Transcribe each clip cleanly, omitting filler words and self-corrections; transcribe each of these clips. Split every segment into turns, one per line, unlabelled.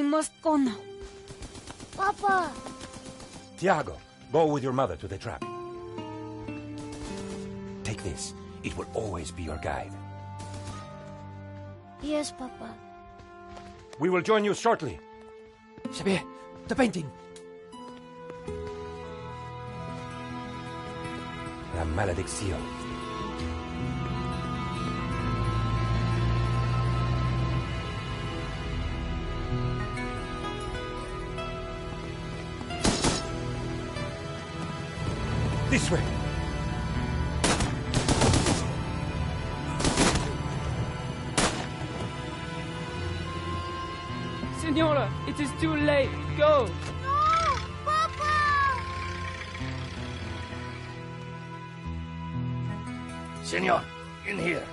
We must go now.
Papa!
Tiago, go with your mother to the trap. Take this. It will always be your guide.
Yes, Papa.
We will join you shortly.
Xavier, the painting.
La maledicción. This way.
Senora, it is too late. Go.
No! Papa!
Senor, in here.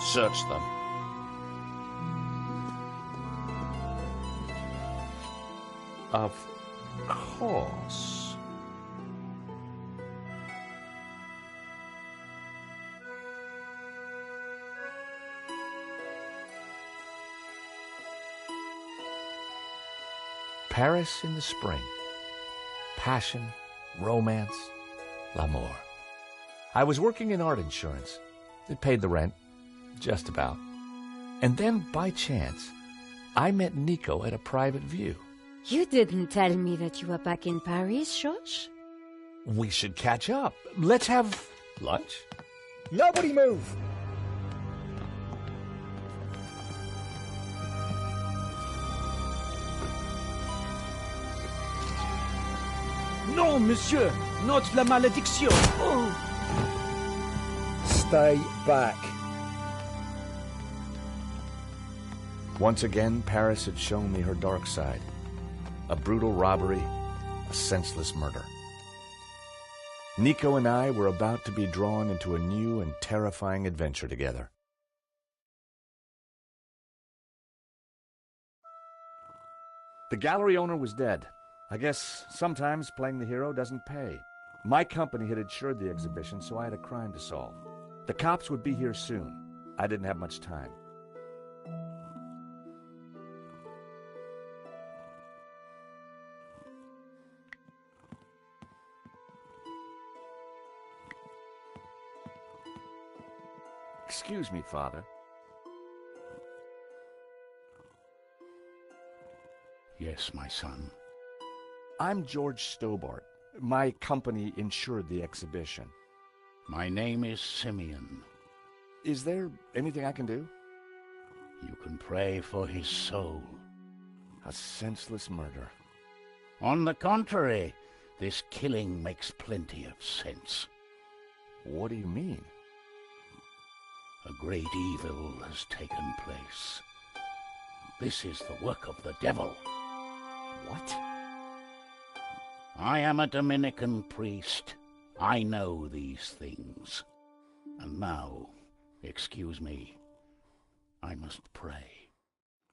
Search them. Of course.
Paris in the spring. Passion, romance, l'amour. I was working in art insurance. It paid the rent, just about. And then, by chance, I met Nico at a private view.
You didn't tell me that you were back in Paris, George?
We should catch up. Let's have lunch.
Nobody move! Non, monsieur! Not la malédiction! Oh. Stay back.
Once again, Paris had shown me her dark side. A brutal robbery, a senseless murder. Nico and I were about to be drawn into a new and terrifying adventure together. The gallery owner was dead. I guess sometimes playing the hero doesn't pay. My company had insured the exhibition, so I had a crime to solve. The cops would be here soon. I didn't have much time. Excuse me, Father.
Yes, my son.
I'm George Stobart. My company insured the exhibition.
My name is Simeon.
Is there anything I can do?
You can pray for his soul.
A senseless murder.
On the contrary, this killing makes plenty of sense.
What do you mean?
A great evil has taken place. This is the work of the devil.
What?
I am a Dominican priest. I know these things. And now, excuse me, I must pray.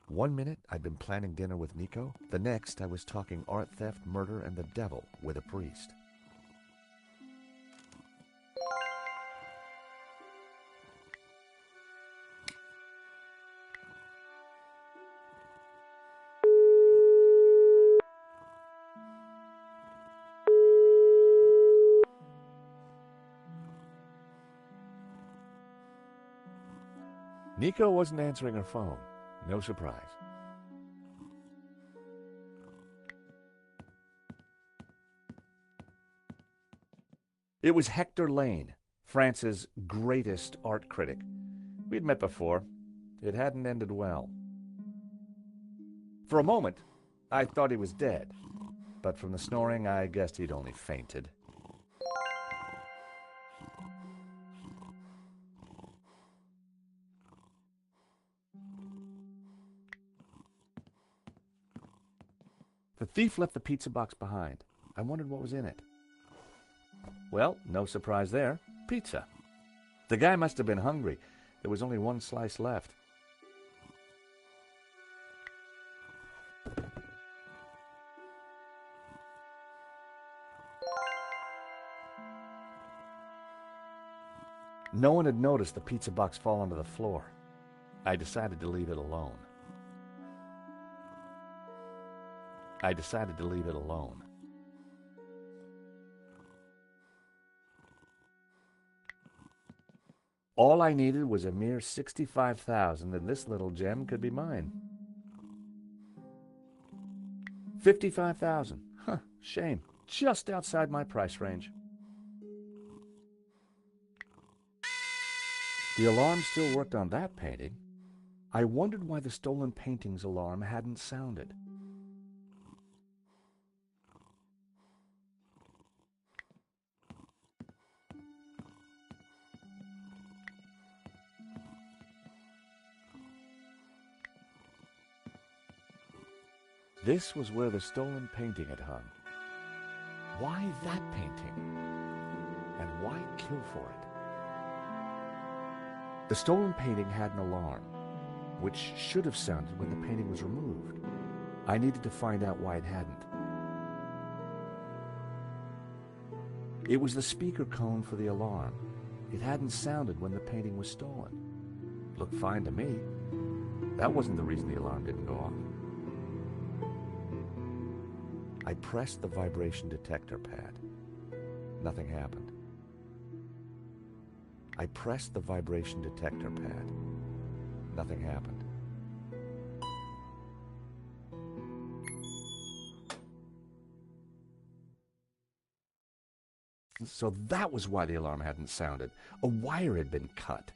1 minute, I'd been planning dinner with Nico. The next, I was talking art theft, murder, and the devil with a priest. Nico wasn't answering her phone. No surprise. It was Hector Lane, France's greatest art critic. We'd met before. It hadn't ended well. For a moment, I thought he was dead, but from the snoring, I guessed he'd only fainted. The thief left the pizza box behind. I wondered what was in it. Well, no surprise there. Pizza. The guy must have been hungry. There was only one slice left. No one had noticed the pizza box fall onto the floor. I decided to leave it alone. I decided to leave it alone. All I needed was a mere 65,000, and this little gem could be mine. 55,000. Huh, shame. Just outside my price range. The alarm still worked on that painting. I wondered why the stolen painting's alarm hadn't sounded. This was where the stolen painting had hung. Why that painting? And why kill for it? The stolen painting had an alarm, which should have sounded when the painting was removed. I needed to find out why it hadn't. It was the speaker cone for the alarm. It hadn't sounded when the painting was stolen. Looked fine to me. That wasn't the reason the alarm didn't go off. I pressed the vibration detector pad. Nothing happened. I pressed the vibration detector pad. Nothing happened. So that was why the alarm hadn't sounded. A wire had been cut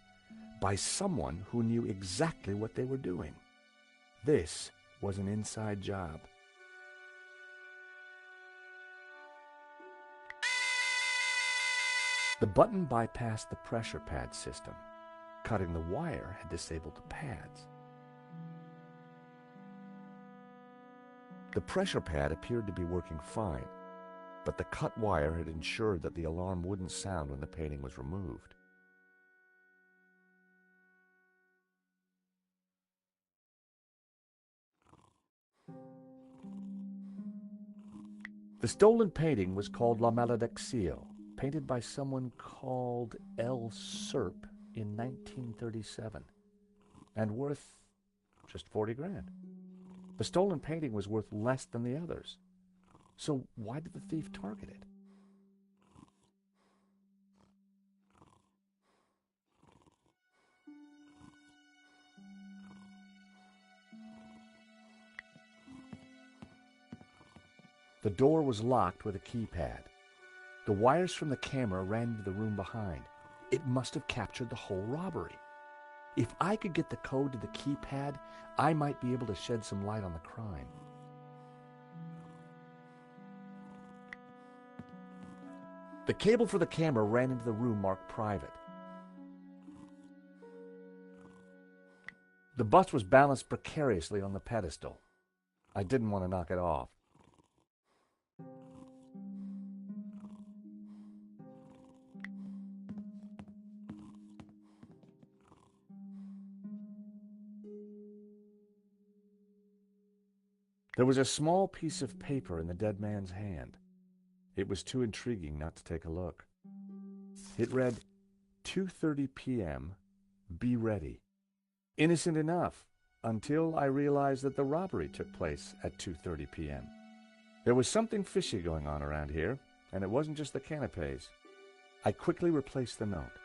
by someone who knew exactly what they were doing. This was an inside job. The button bypassed the pressure pad system. Cutting the wire had disabled the pads. The pressure pad appeared to be working fine, but the cut wire had ensured that the alarm wouldn't sound when the painting was removed. The stolen painting was called La Malediccio, painted by someone called L. Serp in 1937, and worth just 40 grand. The stolen painting was worth less than the others. So why did the thief target it? The door was locked with a keypad. The wires from the camera ran into the room behind. It must have captured the whole robbery. If I could get the code to the keypad, I might be able to shed some light on the crime. The cable for the camera ran into the room marked private. The bust was balanced precariously on the pedestal. I didn't want to knock it off. There was a small piece of paper in the dead man's hand. It was too intriguing not to take a look. It read, 2:30 p.m., be ready. Innocent enough, until I realized that the robbery took place at 2:30 p.m. There was something fishy going on around here, and it wasn't just the canapes. I quickly replaced the note.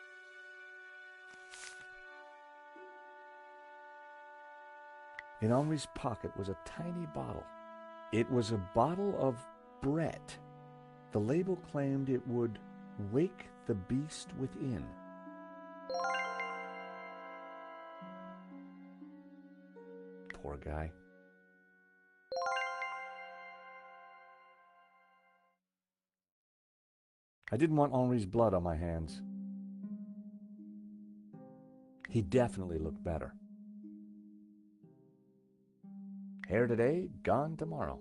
In Henri's pocket was a tiny bottle. It was a bottle of Brett. The label claimed it would wake the beast within. Poor guy. I didn't want Henri's blood on my hands. He definitely looked better. Hair today, gone tomorrow.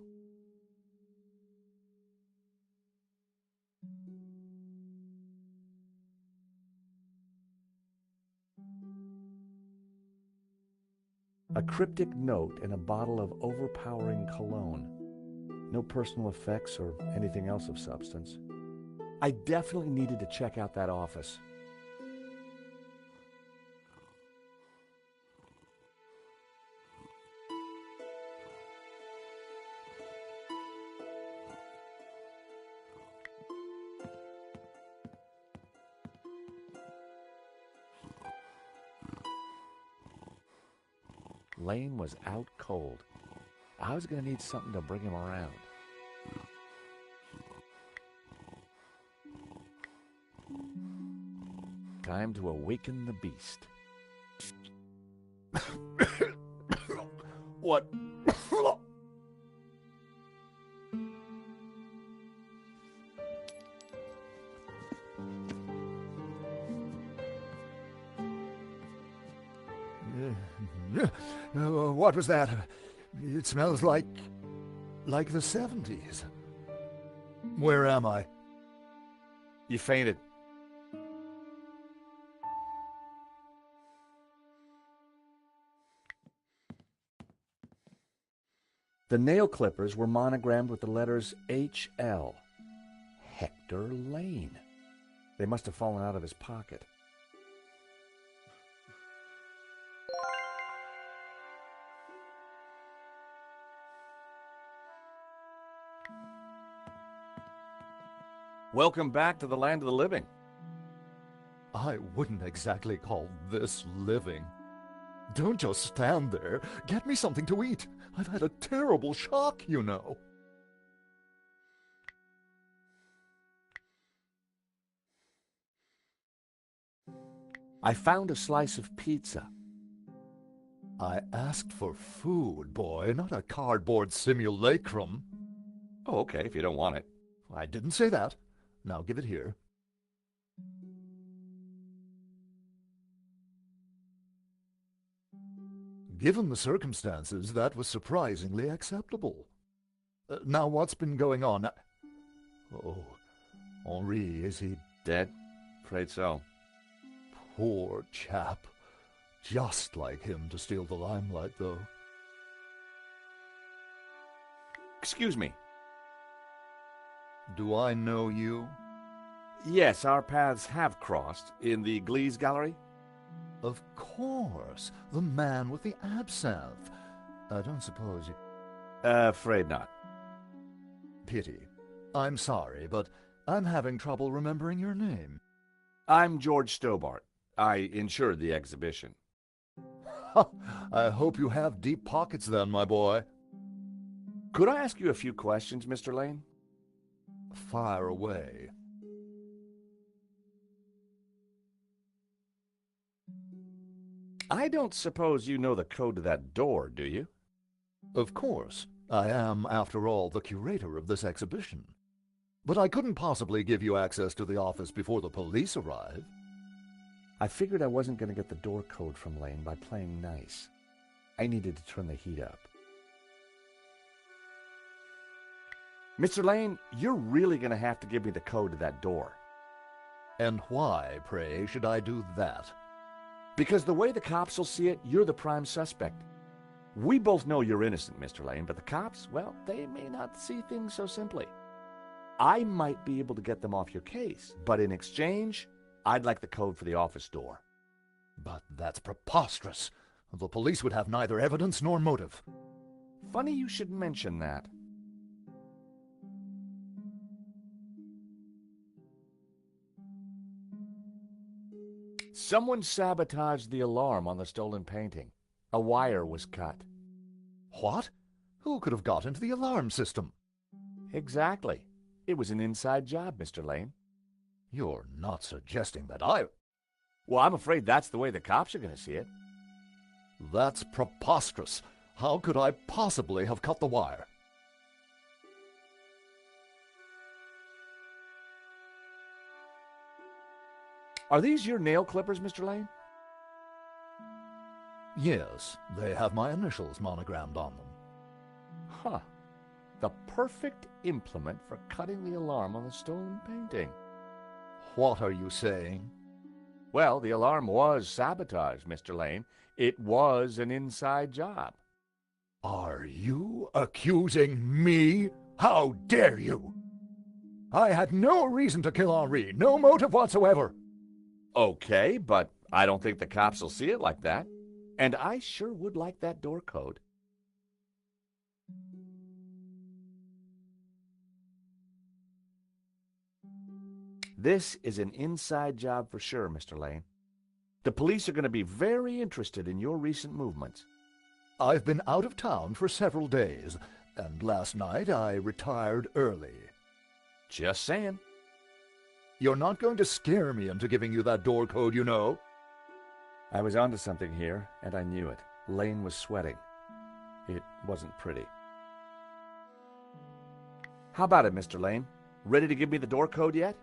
A cryptic note and a bottle of overpowering cologne. No personal effects or anything else of substance. I definitely needed to check out that office. Lane was out cold. I was going to need something to bring him around. Time to awaken the beast.
What?
What was that? It smells like the 70s. Where am I?
You fainted. The nail clippers were monogrammed with the letters HL. Hector Lane. They must have fallen out of his pocket. Welcome back to the land of the living.
I wouldn't exactly call this living. Don't just stand there. Get me something to eat. I've had a terrible shock, you know.
I found a slice of pizza.
I asked for food, boy, not a cardboard simulacrum.
Oh, okay, if you don't want it.
I didn't say that. Now give it here. Given the circumstances, that was surprisingly acceptable. Now, what's been going on? Oh, Henri, is he
Dead? Afraid so.
poor chap? Just like him to steal the limelight, though.
Excuse me.
Do I know you?
Yes, our paths have crossed in the Glees Gallery.
Of course, the man with the absinthe. I don't suppose you...
Afraid not.
Pity. I'm sorry, but I'm having trouble remembering your name.
I'm George Stobart. I insured the exhibition.
I hope you have deep pockets then, my boy.
Could I ask you a few questions, Mr. Lane?
Fire away.
I don't suppose you know the code to that door, do you?
Of course. I am, after all, the curator of this exhibition. But I couldn't possibly give you access to the office before the police arrive.
I figured I wasn't going to get the door code from Lane by playing nice. I needed to turn the heat up. Mr. Lane, you're really going to have to give me the code to that door.
And why, pray, should I do that?
Because the way the cops will see it, you're the prime suspect. We both know you're innocent, Mr. Lane, but the cops, well, they may not see things so simply. I might be able to get them off your case, but in exchange, I'd like the code for the office door.
But that's preposterous. The police would have neither evidence nor motive.
Funny you should mention that. Someone sabotaged the alarm on the stolen painting. A wire was cut.
What? Who could have got into the alarm system?
Exactly. It was an inside job, Mr. Lane.
You're not suggesting that I...
Well, I'm afraid that's the way the cops are going to see it.
That's preposterous. How could I possibly have cut the wire?
Are these your nail clippers, Mr. Lane?
Yes, they have my initials monogrammed on them.
Huh. The perfect implement for cutting the alarm on the stolen painting.
What are you saying?
Well, the alarm was sabotaged, Mr. Lane. It was an inside job.
Are you accusing me? How dare you? I had no reason to kill Henri, no motive whatsoever.
Okay, but I don't think the cops will see it like that. And I sure would like that door code. This is an inside job for sure, Mr. Lane. The police are going to be very interested in your recent movements.
I've been out of town for several days, and last night I retired early.
Just saying.
You're not going to scare me into giving you that door code, you know.
I was onto something here, and I knew it. Lane was sweating. It wasn't pretty. How about it, Mr. Lane? Ready to give me the door code yet?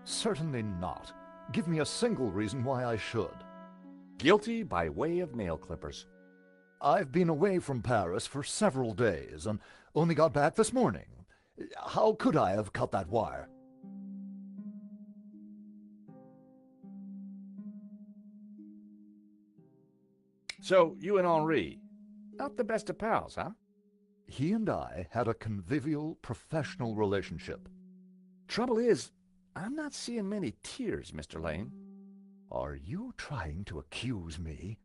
Certainly not. Give me a single reason why I should.
Guilty by way of nail clippers.
I've been away from Paris for several days and only got back this morning. How could I have cut that wire?
So, you and Henri, not the best of pals, huh?
He and I had a convivial, professional relationship.
Trouble is, I'm not seeing many tears, Mr. Lane.
Are you trying to accuse me?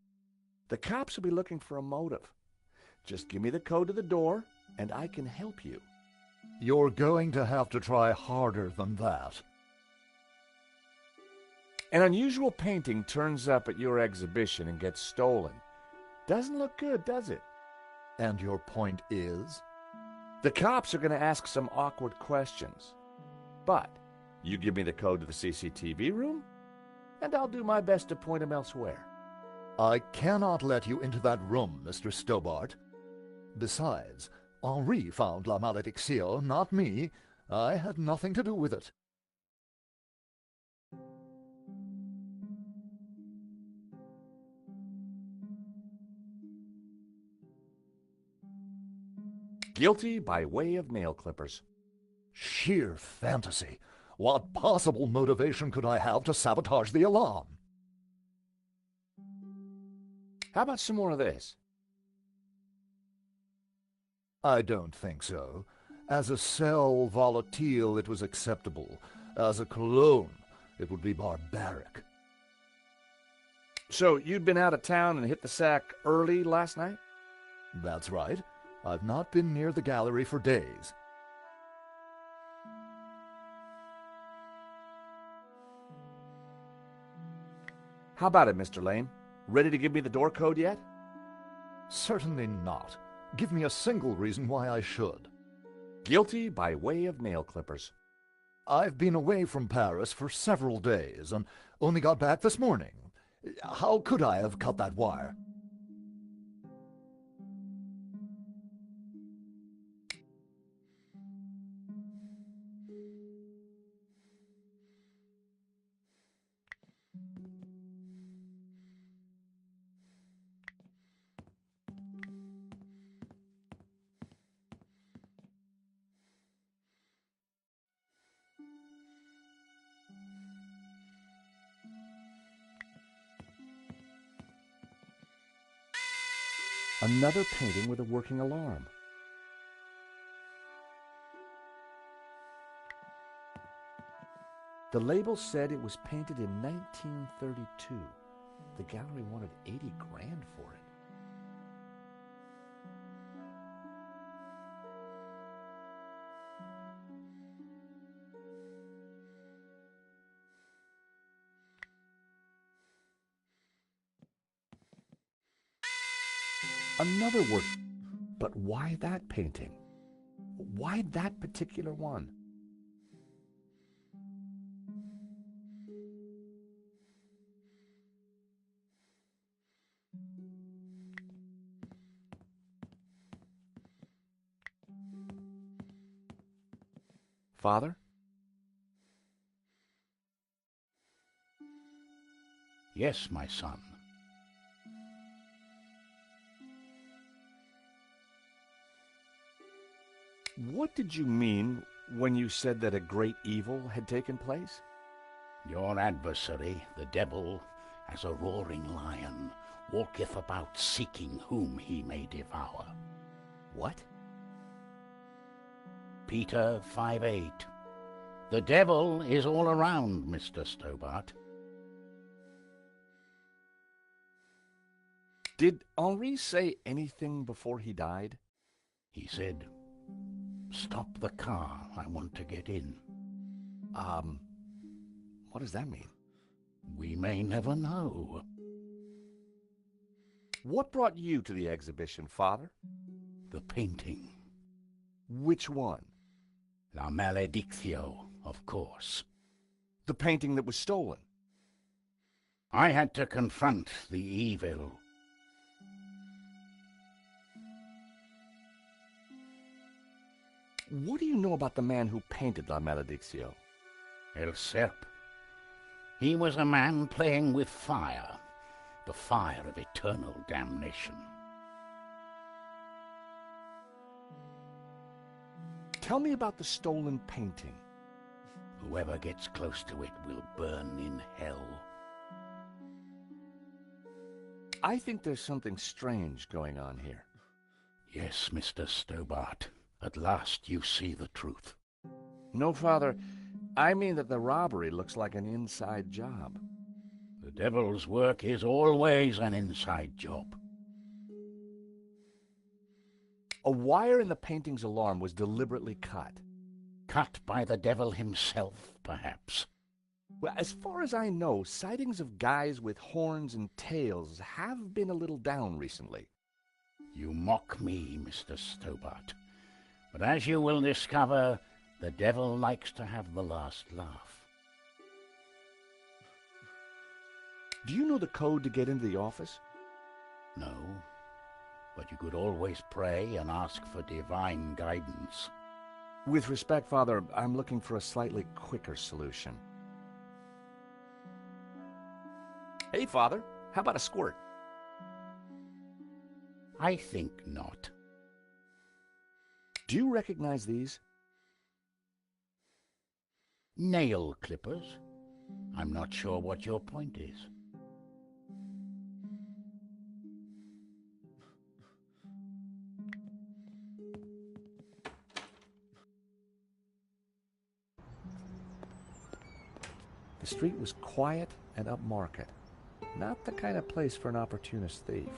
The cops will be looking for a motive. Just give me the code to the door, and I can help you.
You're going to have to try harder than that.
An unusual painting turns up at your exhibition and gets stolen. Doesn't look good, does it?
And your point is?
The cops are going to ask some awkward questions. But you give me the code to the CCTV room, and I'll do my best to point them elsewhere.
I cannot let you into that room, Mr. Stobart. Besides, Henri found La Malédiction, not me. I had nothing to do with it.
Guilty by way of nail clippers.
Sheer fantasy. What possible motivation could I have to sabotage the alarm?
How about some more of this?
I don't think so. As a sel volatile, it was acceptable. As a cologne, it would be barbaric.
So you'd been out of town and hit the sack early last night?
That's right. I've not been near the gallery for days.
How about it, Mr. Lane? Ready to give me the door code yet?
Certainly not. Give me a single reason why I should.
Guilty by way of nail clippers.
I've been away from Paris for several days and only got back this morning. How could I have cut that wire?
Another painting with a working alarm. The label said it was painted in 1932. The gallery wanted 80 grand for it. Another work. But why that painting? Why that particular one? Father?
Yes, my son.
What did you mean when you said that a great evil had taken place?
Your adversary, the devil, as a roaring lion, walketh about seeking whom he may devour.
What?
Peter 5:8. The devil is all around, Mr. Stobart.
Did Henri say anything before he died?
He said, "Stop the car, I want to get in."
What does that mean?
We may never know.
What brought you to the exhibition, Father?
The painting.
Which one?
La Maledictio, of course.
The painting that was stolen.
I had to confront the evil.
What do you know about the man who painted La Maledictio?
El Serp. He was a man playing with fire, the fire of eternal damnation.
Tell me about the stolen painting.
Whoever gets close to it will burn in hell.
I think there's something strange going on here.
Yes, Mr. Stobart. At last you see the truth.
No, Father. I mean that the robbery looks like an inside job.
The devil's work is always an inside job.
A wire in the painting's alarm was deliberately cut.
Cut by the devil himself, perhaps.
Well, as far as I know, sightings of guys with horns and tails have been a little down recently.
You mock me, Mr. Stobart. But as you will discover, the devil likes to have the last laugh.
Do you know the code to get into the office?
No, but you could always pray and ask for divine guidance.
With respect, Father, I'm looking for a slightly quicker solution. Hey, Father, how about a squirt?
I think not.
Do you recognize these?
Nail clippers? I'm not sure what your point is.
The street was quiet and upmarket. Not the kind of place for an opportunist thief.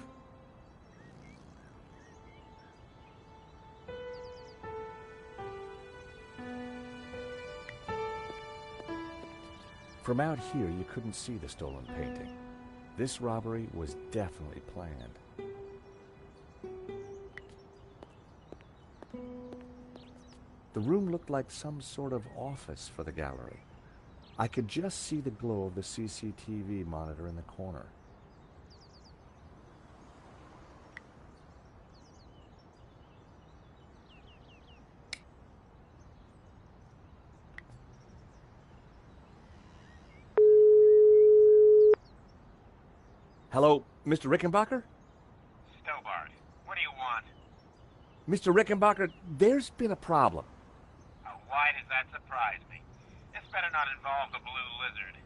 From out here, you couldn't see the stolen painting. This robbery was definitely planned. The room looked like some sort of office for the gallery. I could just see the glow of the CCTV monitor in the corner. Hello, Mr. Rickenbacker?
Stobart, what do you want?
Mr. Rickenbacker, there's been a problem.
Why does that surprise me? This better not involve the Blue Lizard.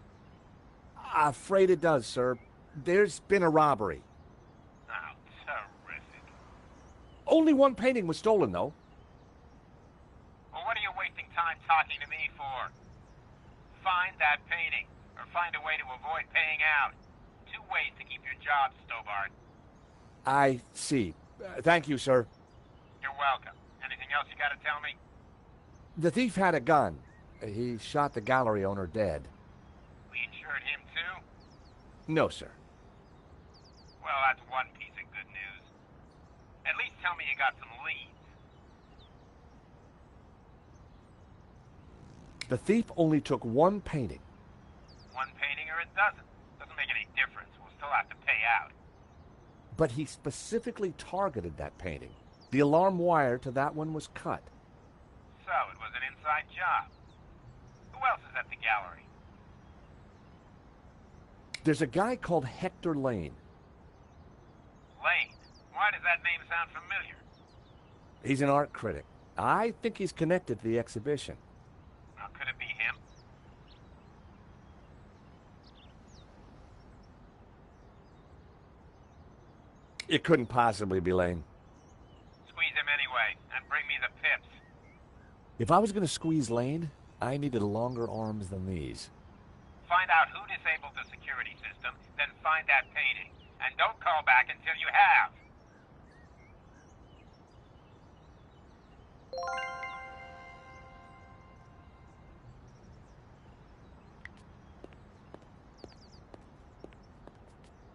Afraid it does, sir. There's been a robbery.
Oh, terrific.
Only one painting was stolen, though.
Well, what are you wasting time talking to me for? Find that painting, or find a way to avoid paying out. Two ways to keep your job, Stobart.
I see. Thank you, sir.
You're welcome. Anything else you gotta tell me?
The thief had a gun. He shot the gallery owner dead.
We insured him too?
No, sir.
Well, that's one piece of good news. At least tell me you got some leads.
The thief only took one painting.
One painting or a dozen. Doesn't make any difference. We'll still have to pay out.
But he specifically targeted that painting. The alarm wire to that one was cut.
So, it was an inside job. Who else is at the gallery?
There's a guy called Hector Lane.
Lane. Why does that name sound familiar?
He's an art critic. I think he's connected to the exhibition.
Now, could it be him?
It couldn't possibly be Lane.
Squeeze him anyway, and bring me the pips.
If I was going to squeeze Lane, I needed longer arms than these.
Find out who disabled the security system, then find that painting. And don't call back until you have.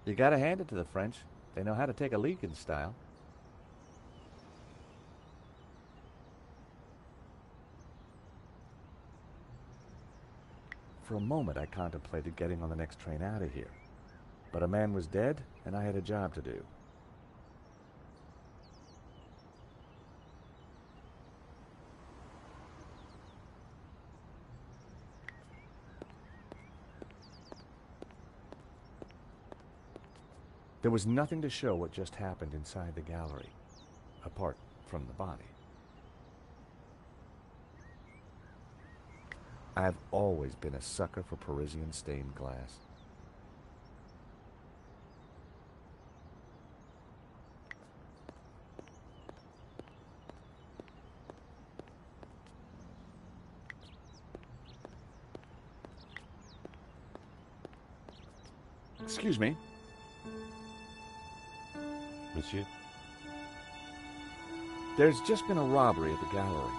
You gotta hand it to the French. They know how to take a leak in style. For a moment, I contemplated getting on the next train out of here. But a man was dead, and I had a job to do. There was nothing to show what just happened inside the gallery, apart from the body. I've always been a sucker for Parisian stained glass. Excuse me.
Monsieur?
There's just been a robbery at the gallery.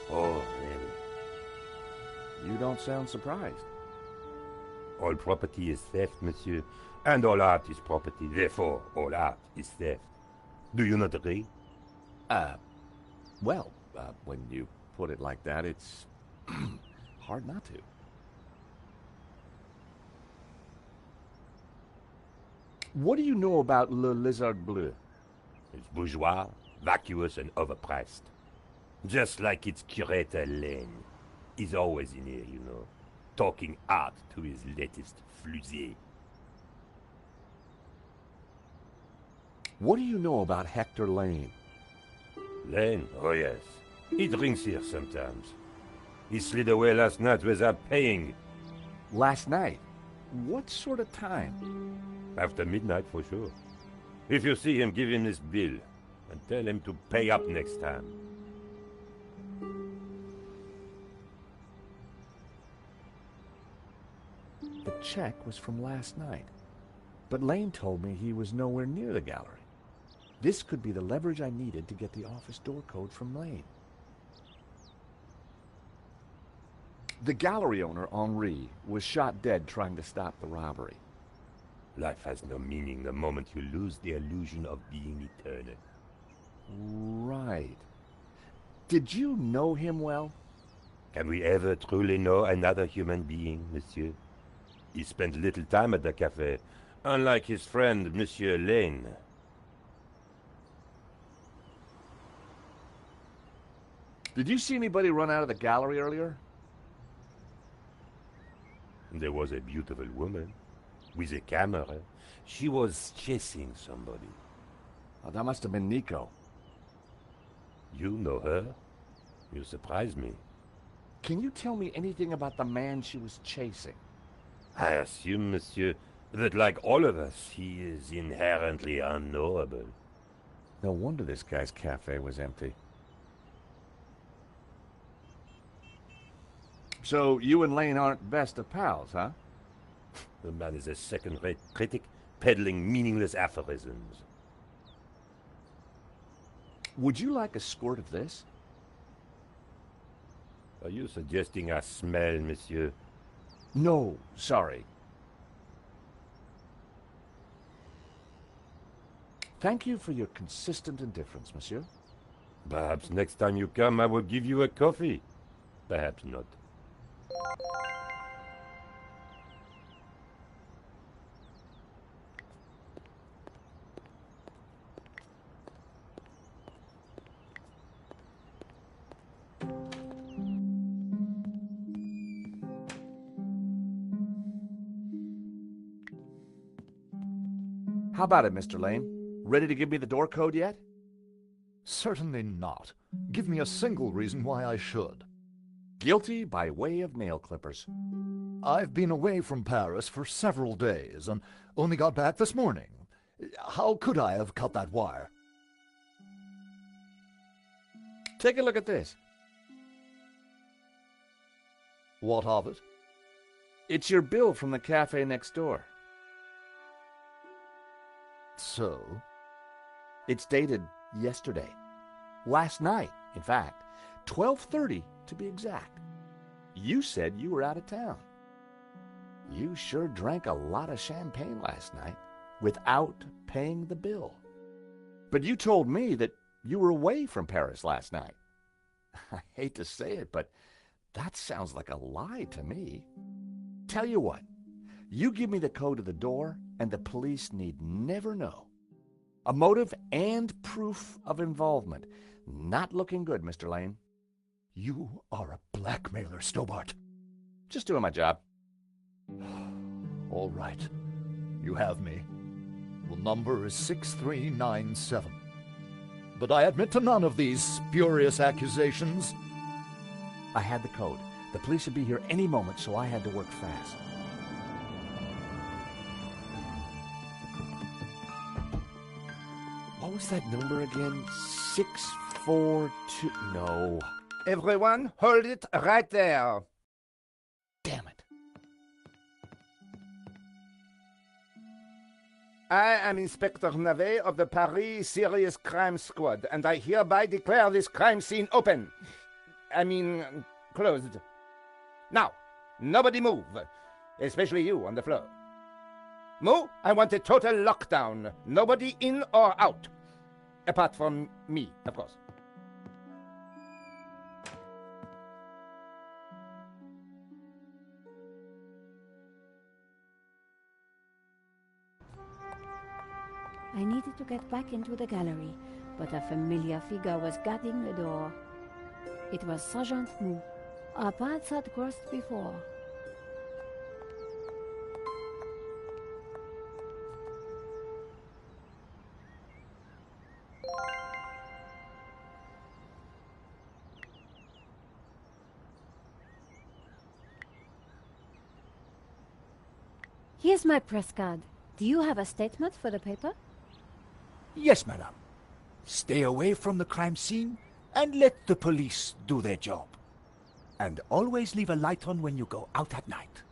Oh, really?
You don't sound surprised.
All property is theft, monsieur. And all art is property. Therefore, all art is theft. Do you not agree?
Well, when you put it like that, it's hard not to. What do you know about Le Lézard Bleu?
It's bourgeois, vacuous, and overpriced. Just like its curator Lane. He's always in here, you know, talking art to his latest flusier.
What do you know about Hector Lane?
Lane? Oh, yes. He drinks here sometimes. He slid away last night without paying.
Last night? What sort of time?
After midnight, for sure. If you see him, give him this bill and tell him to pay up next time.
The check was from last night, but Lane told me he was nowhere near the gallery. This could be the leverage I needed to get the office door code from Lane. The gallery owner, Henri, was shot dead trying to stop the robbery.
Life has no meaning the moment you lose the illusion of being eternal.
Right. Did you know him well?
Can we ever truly know another human being, monsieur? He spent little time at the cafe, unlike his friend, Monsieur Lane.
Did you see anybody run out of the gallery earlier?
There was a beautiful woman with a camera. She was chasing somebody.
Oh, that must have been Nico.
You know her? You surprise me.
Can you tell me anything about the man she was chasing?
I assume, monsieur, that like all of us, he is inherently unknowable.
No wonder this guy's cafe was empty. So you and Lane aren't best of pals, huh?
The man is a second-rate critic, peddling meaningless aphorisms.
Would you like a squirt of this?
Are you suggesting I smell, monsieur?
No, sorry. Thank you for your consistent indifference, monsieur.
Perhaps next time you come, I will give you a coffee. Perhaps not.
How about it, Mr. Lane? Ready to give me the door code yet?
Certainly not. Give me a single reason why I should.
Guilty by way of nail clippers.
I've been away from Paris for several days and only got back this morning. How could I have cut that wire?
Take a look at this.
What of it?
It's your bill from the cafe next door.
So?
It's dated yesterday. Last night, in fact. 12:30 to be exact. You said you were out of town. You sure drank a lot of champagne last night. without paying the bill. But you told me that you were away from Paris last night. I hate to say it, but that sounds like a lie to me. Tell you what, you give me the code to the door, and the police need never know. A motive and proof of involvement. Not looking good, Mr. Lane.
You are a blackmailer, Stobart.
Just doing my job.
All right. You have me. The number is 6397. But I admit to none of these spurious accusations.
I had the code. The police would be here any moment, so I had to work fast. What was that number again? 642... No.
Everyone, hold it right there.
Damn it.
I am Inspector Navet of the Paris Serious Crime Squad, and I hereby declare this crime scene open. Closed. Now, nobody move, especially you on the floor. Mo, I want a total lockdown. Nobody in or out. Apart from me, of course.
I needed to get back into the gallery, but a familiar figure was guarding the door. It was Sergeant Mou. Our paths had crossed before. Here's my press card. Do you have a statement for the paper?
Yes, madame. Stay away from the crime scene and let the police do their job. And always leave a light on when you go out at night.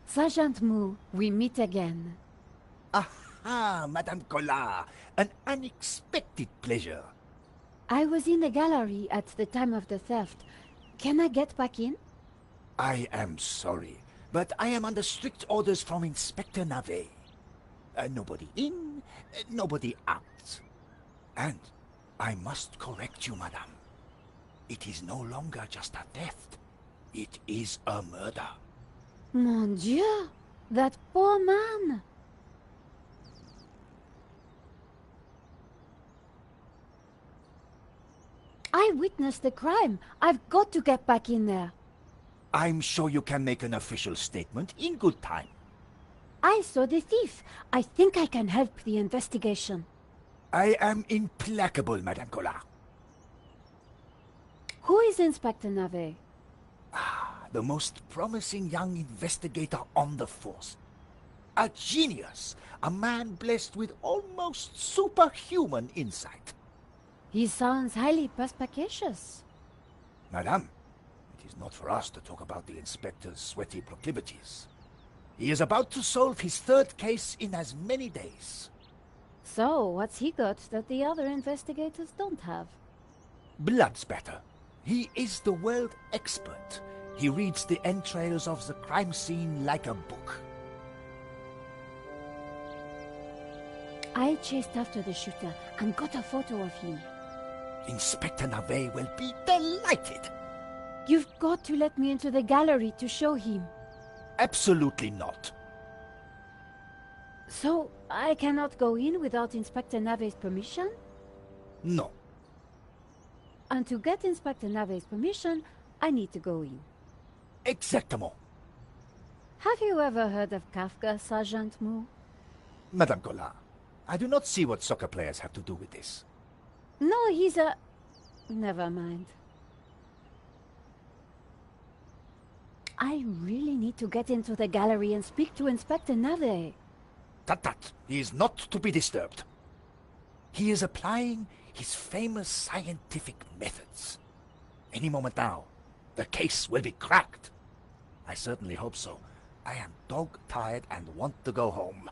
Sergeant Mou, we meet again.
Aha, Madame Collard. An unexpected pleasure.
I was in the gallery at the time of the theft. Can I get back in?
I am sorry, but I am under strict orders from Inspector Navet. Nobody in, nobody out. And I must correct you, madame. It is no longer just a theft. It is a murder.
Mon Dieu! That poor man! I witnessed the crime. I've got to get back in there.
I'm sure you can make an official statement in good time.
I saw the thief. I think I can help the investigation.
I am implacable, Madame Collard.
Who is Inspector Navet?
The most promising young investigator on the force. A genius. A man blessed with almost superhuman insight.
He sounds highly perspicacious.
Madame, it is not for us to talk about the inspector's sweaty proclivities. He is about to solve his third case in as many days.
So, what's he got that the other investigators don't have?
Blood spatter. He is the world expert. He reads the entrails of the crime scene like a book.
I chased after the shooter and got a photo of him.
Inspector Navet will be delighted.
You've got to let me into the gallery to show him.
Absolutely not.
So, I cannot go in without Inspector Navet's permission?
No.
And to get Inspector Navet's permission, I need to go in.
Exactement.
Have you ever heard of Kafka, Sergeant Mou?
Madame Collard, I do not see what soccer players have to do with this.
No, he's a... Never mind. I really need to get into the gallery and speak to Inspector Navet.
Tut. He is not to be disturbed. He is applying his famous scientific methods. Any moment now, the case will be cracked. I certainly hope so. I am dog-tired and want to go home.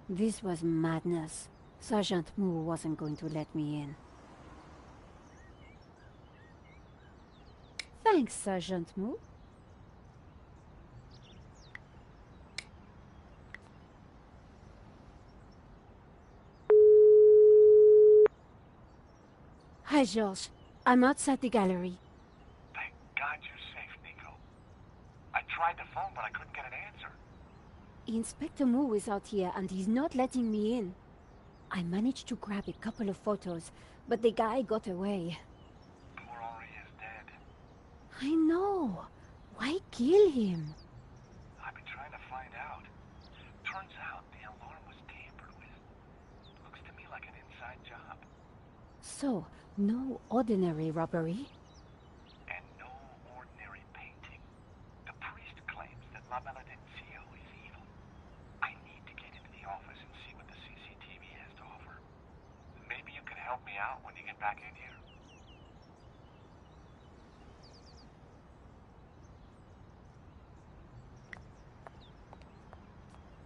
This was madness. Sergeant Mou wasn't going to let me in. Thanks, Sergeant Mou. Hi, George. I'm outside the gallery.
Thank God you're safe, Nico. I tried the phone, but I couldn't get an answer.
Inspector Moo is out here and he's not letting me in. I managed to grab a couple of photos, but the guy got away.
Poor Henri is dead.
I know. Why kill him?
I've been trying to find out. Turns out the alarm was tampered with. Looks to me like an inside job.
So, no ordinary robbery?
And no ordinary painting. The priest claims that La Malediccio is evil. I need to get into the office and see what the CCTV has to offer. Maybe you could help me out when you get back in here.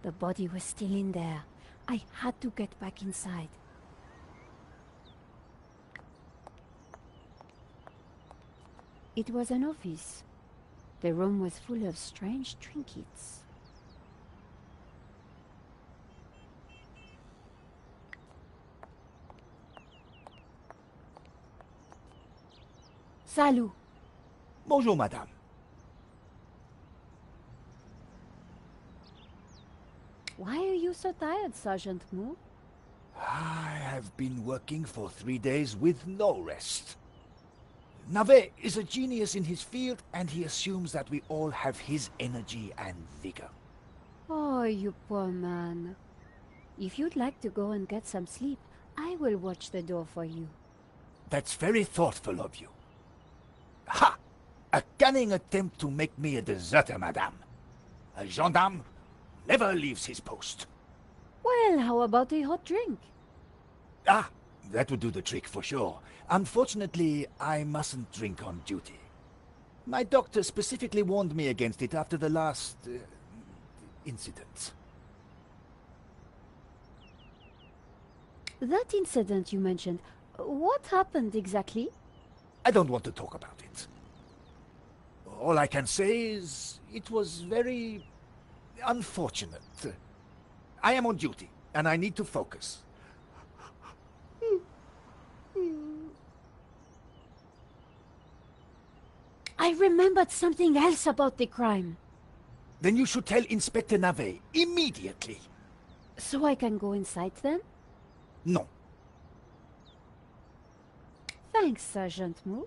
The body was still in there. I had to get back inside. It was an office. The room was full of strange trinkets. Salut.
Bonjour, madame.
Why are you so tired, Sergeant Moo?
I have been working for 3 days with no rest. Navet is a genius in his field, and he assumes that we all have his energy and vigor.
Oh, you poor man. If you'd like to go and get some sleep, I will watch the door for you.
That's very thoughtful of you. Ha! A cunning attempt to make me a deserter, madame. A gendarme never leaves his post.
Well, how about a hot drink?
Ah, that would do the trick for sure. Unfortunately, I mustn't drink on duty. My doctor specifically warned me against it after the last incident.
That incident you mentioned, what happened exactly?
I don't want to talk about it. All I can say is it was very unfortunate. I am on duty, and I need to focus.
I remembered something else about the crime.
Then you should tell Inspector Navet immediately.
So I can go inside then?
No.
Thanks, Sergeant Moo.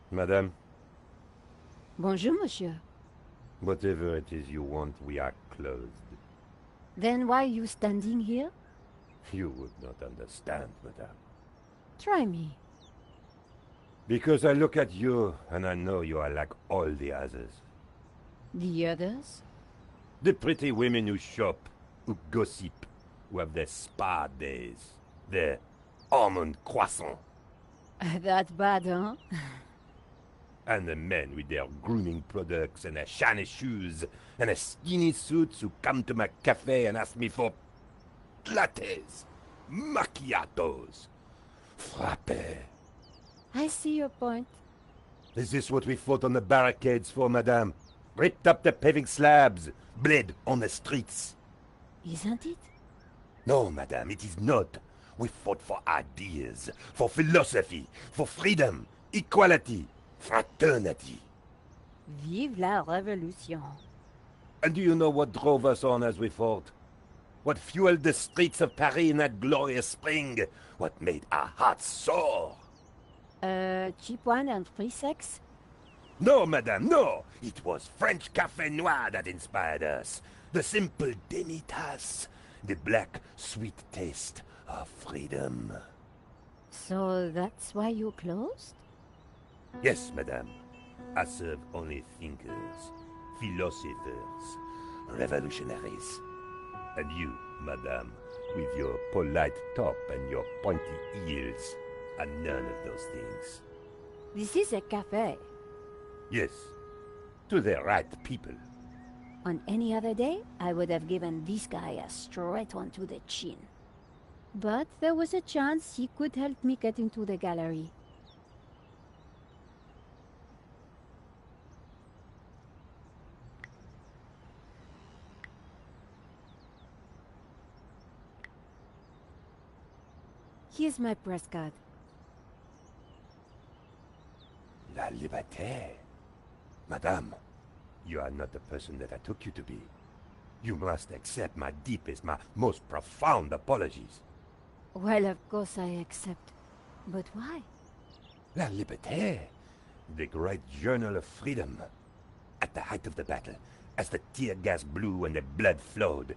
Madame,
Bonjour, monsieur.
whatever it is you want, we are closed.
Then why are you standing here?
You would not understand, madame.
Try me.
Because I look at you, and I know you are like all the others.
The others?
The pretty women who shop, who gossip, who have their spa days, their almond croissant.
That bad, huh?
And the men with their grooming products and their shiny shoes and their skinny suits who come to my cafe and ask me for lattes, macchiatos, frappes.
I see your point.
Is this what we fought on the barricades for, madame? Ripped up the paving slabs, bled on the streets.
Isn't it?
No, madame, it is not. We fought for ideas, for philosophy, for freedom, equality, fraternity.
Vive la révolution.
And do you know what drove us on as we fought? What fueled the streets of Paris in that glorious spring? What made our hearts soar?
Cheap wine and free sex?
No, madame, no! It was French Café Noir that inspired us. The simple demi-tasse. The black, sweet taste of freedom.
So that's why you closed?
Yes, madame. I serve only thinkers, philosophers, revolutionaries. And you, madame, with your polite top and your pointy heels, are none of those things.
This is a cafe.
Yes, to the right people.
On any other day, I would have given this guy a straight one to the chin. But there was a chance he could help me get into the gallery. Here's my press card.
La Liberté. Madame, you are not the person that I took you to be. You must accept my deepest, my most profound apologies.
Well, of course I accept. But why?
La Liberté, the great journal of freedom. At the height of the battle, as the tear gas blew and the blood flowed,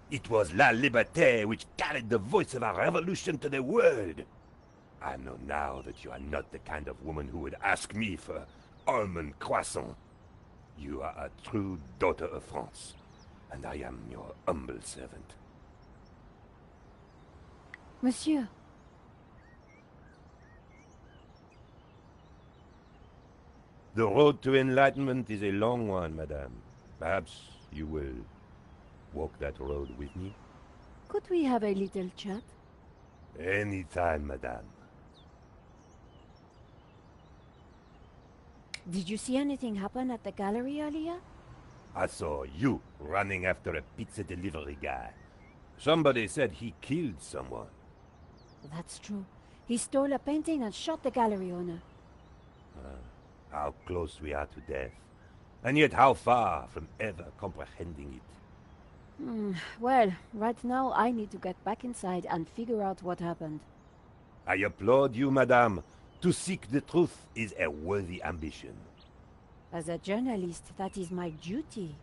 it was La Liberté which carried the voice of our revolution to the world. I know now that you are not the kind of woman who would ask me for almond croissant. You are a true daughter of France, and I am your humble servant.
Monsieur.
The road to enlightenment is a long one, madame. Perhaps you will walk that road with me?
Could we have a little chat?
Any time, madame.
Did you see anything happen at the gallery earlier?
I saw you running after a pizza delivery guy. Somebody said he killed someone.
That's true. He stole a painting and shot the gallery owner.
How close we are to death, and yet how far from ever comprehending it.
Well, right now I need to get back inside and figure out what happened.
I applaud you, madame. To seek the truth is a worthy ambition.
As a journalist, that is my duty.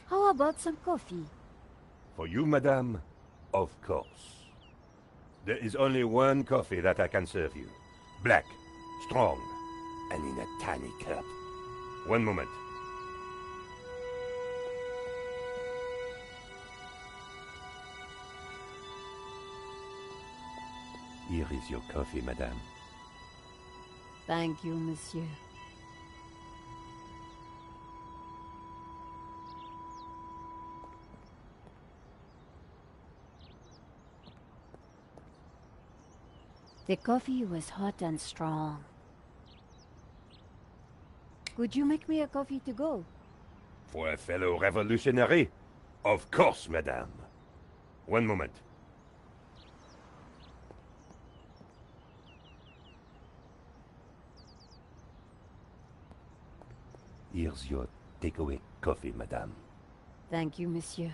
How about some coffee?
For you, madame, of course. There is only one coffee that I can serve you. Black, strong, and in a tiny cup. One moment. Here is your coffee, madame.
Thank you, monsieur. The coffee was hot and strong. Could you make me a coffee to go?
For a fellow revolutionary? Of course, madame. One moment. Here's your takeaway coffee, madame.
Thank you, monsieur.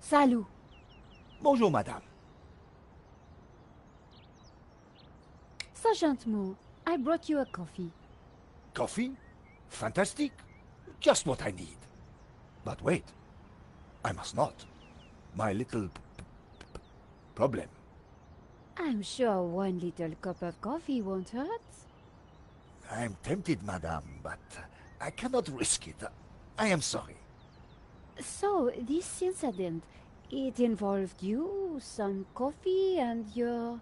Salut.
Bonjour, madame.
Sergeant Moore, I brought you a coffee.
Coffee? Fantastic. Just what I need. But wait. I must not. My little problem.
I'm sure one little cup of coffee won't hurt.
I'm tempted, madame, but I cannot risk it. I am sorry.
So, this incident, it involved you, some coffee, and your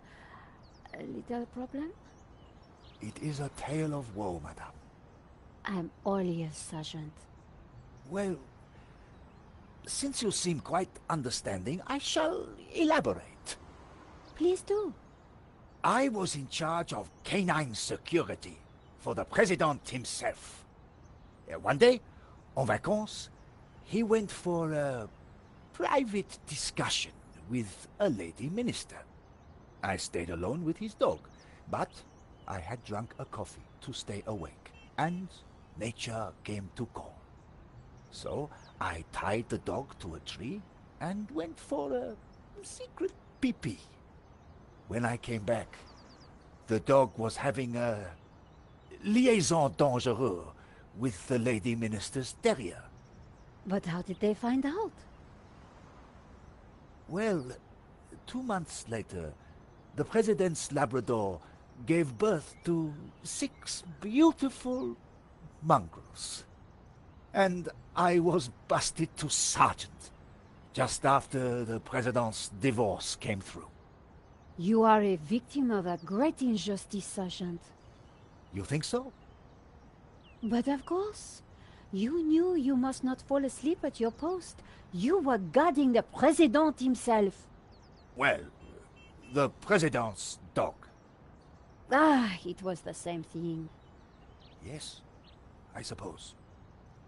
little problem?
It is a tale of woe, madame.
I'm all ears, Sergeant.
Well, since you seem quite understanding, I shall elaborate.
Please do.
I was in charge of canine security for the president himself. One day, en vacances, he went for a private discussion with a lady minister. I stayed alone with his dog, but I had drunk a coffee to stay awake, and nature came to call. So I tied the dog to a tree and went for a secret pee-pee. When I came back, the dog was having a liaison dangereuse with the lady minister's terrier.
But how did they find out?
Well, 2 months later, the President's Labrador gave birth to 6 beautiful mongrels. And I was busted to sergeant just after the President's divorce came through.
You are a victim of a great injustice, Sergeant.
You think so?
But of course. You knew you must not fall asleep at your post. You were guarding the President himself.
Well, the President's dog.
Ah, it was the same thing.
Yes, I suppose.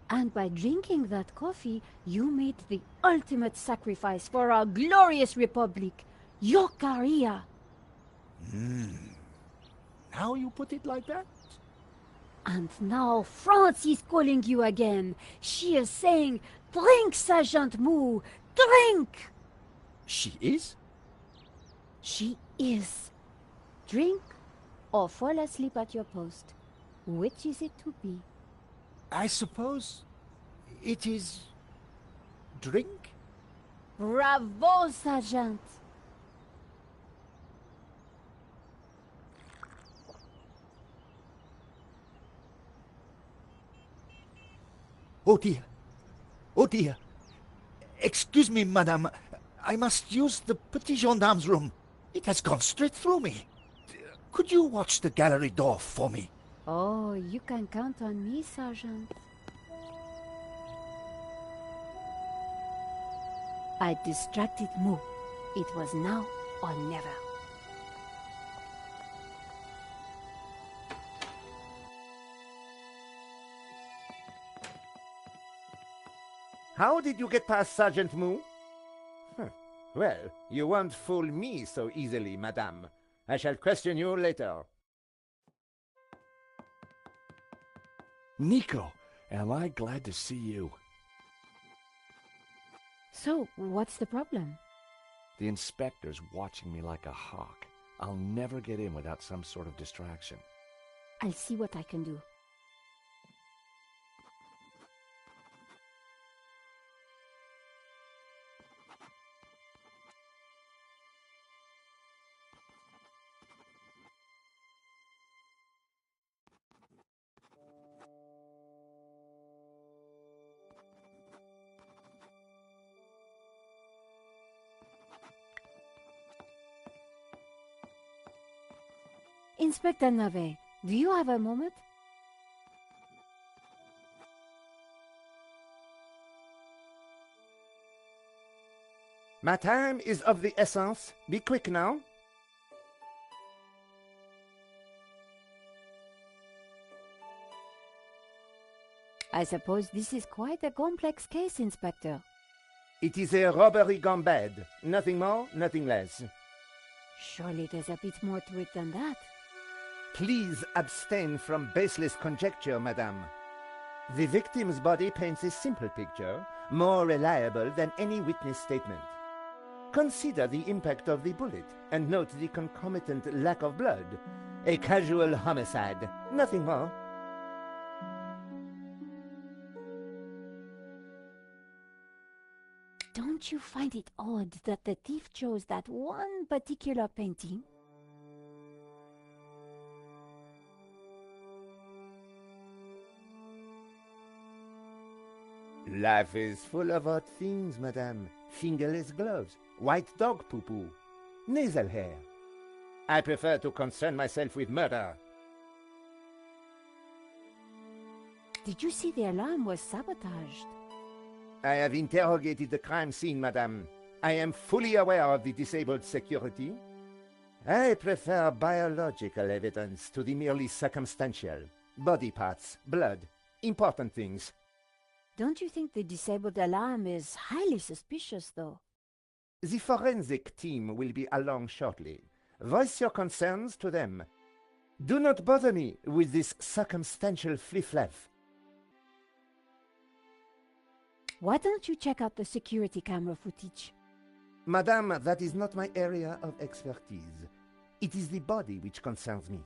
And by drinking that coffee, you made the ultimate sacrifice for our glorious republic, your career.
Now you put it like that?
And now France is calling you again. She is saying, drink, Sergeant Moo, drink!
She is?
She is. Drink or fall asleep at your post. Which is it to be?
I suppose it is drink?
Bravo, Sergeant!
Oh dear. Oh dear. Excuse me, madame. I must use the petit gendarme's room. It has gone straight through me. Could you watch the gallery door for me?
Oh, you can count on me, Sergeant. I distracted Moo. It was now or never.
How did you get past Sergeant Moo? Well, you won't fool me so easily, madame. I shall question you later.
Nico, am I glad to see you.
So, what's the problem?
The inspector's watching me like a hawk. I'll never get in without some sort of distraction.
I'll see what I can do. Inspector Navet, do you have a moment?
My time is of the essence. Be quick now.
I suppose this is quite a complex case, Inspector.
It is a robbery gone bad. Nothing more, nothing less.
Surely there's a bit more to it than that.
Please abstain from baseless conjecture, madame. The victim's body paints a simple picture, more reliable than any witness statement. Consider the impact of the bullet, and note the concomitant lack of blood. A casual homicide, nothing more.
Don't you find it odd that the thief chose that one particular painting?
Life is full of odd things, madame. Fingerless gloves, white dog poo-poo, nasal hair. I prefer to concern myself with murder.
Did you see the alarm was sabotaged?
I have interrogated the crime scene, madame. I am fully aware of the disabled security. I prefer biological evidence to the merely circumstantial. Body parts, blood, important things.
Don't you think the disabled alarm is highly suspicious, though?
The forensic team will be along shortly. Voice your concerns to them. Do not bother me with this circumstantial fliff-flaff.
Why don't you check out the security camera footage?
Madame, that is not my area of expertise. It is the body which concerns me.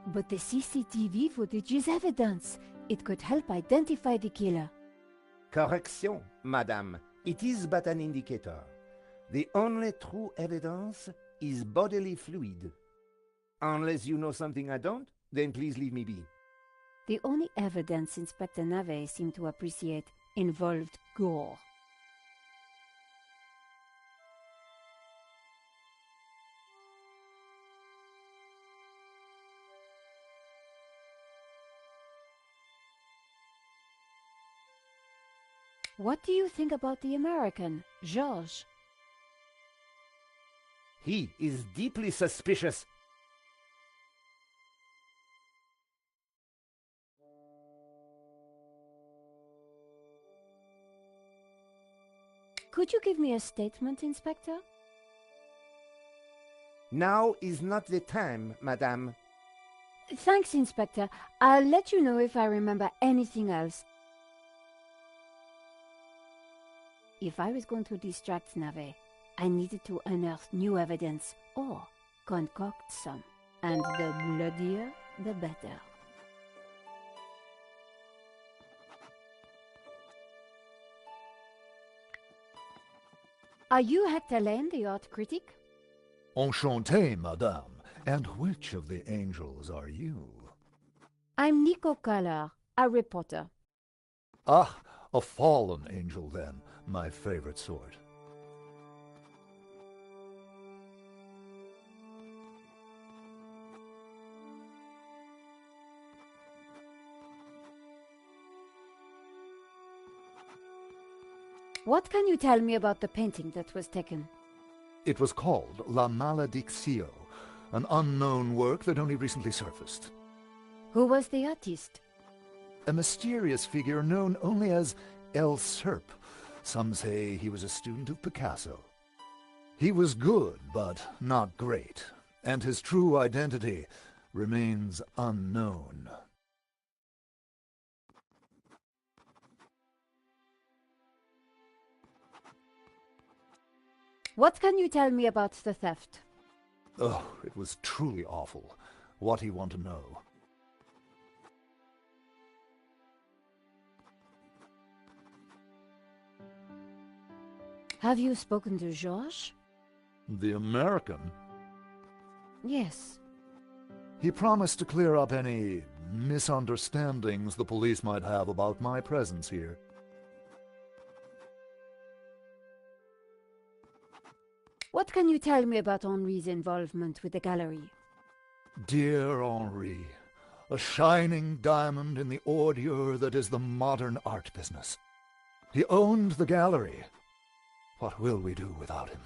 But the CCTV footage is evidence. It could help identify the killer.
Correction, madame. It is but an indicator. The only true evidence is bodily fluid. Unless you know something I don't, then please leave me be.
The only evidence Inspector Nave seemed to appreciate involved gore. What do you think about the American, Georges?
He is deeply suspicious.
Could you give me a statement, Inspector?
Now is not the time, madame.
Thanks, Inspector. I'll let you know if I remember anything else. If I was going to distract Nave, I needed to unearth new evidence or concoct some. And the bloodier, the better. Are you Hector Lane, the art critic?
Enchanté, madame. And which of the angels are you?
I'm Nico Collar, a reporter.
Ah, a fallen angel, then. My favorite sort.
What can you tell me about the painting that was taken?
It was called La Maledictio, an unknown work that only recently surfaced.
Who was the artist?
A mysterious figure known only as El Serp. Some say he was a student of Picasso. He was good, but not great, and his true identity remains unknown.
What can you tell me about the theft?
Oh, it was truly awful. What do you want to know?
Have you spoken to Georges?
The American?
Yes.
He promised to clear up any misunderstandings the police might have about my presence here.
What can you tell me about Henri's involvement with the gallery?
Dear Henri, a shining diamond in the ordure that is the modern art business. He owned the gallery. What will we do without him?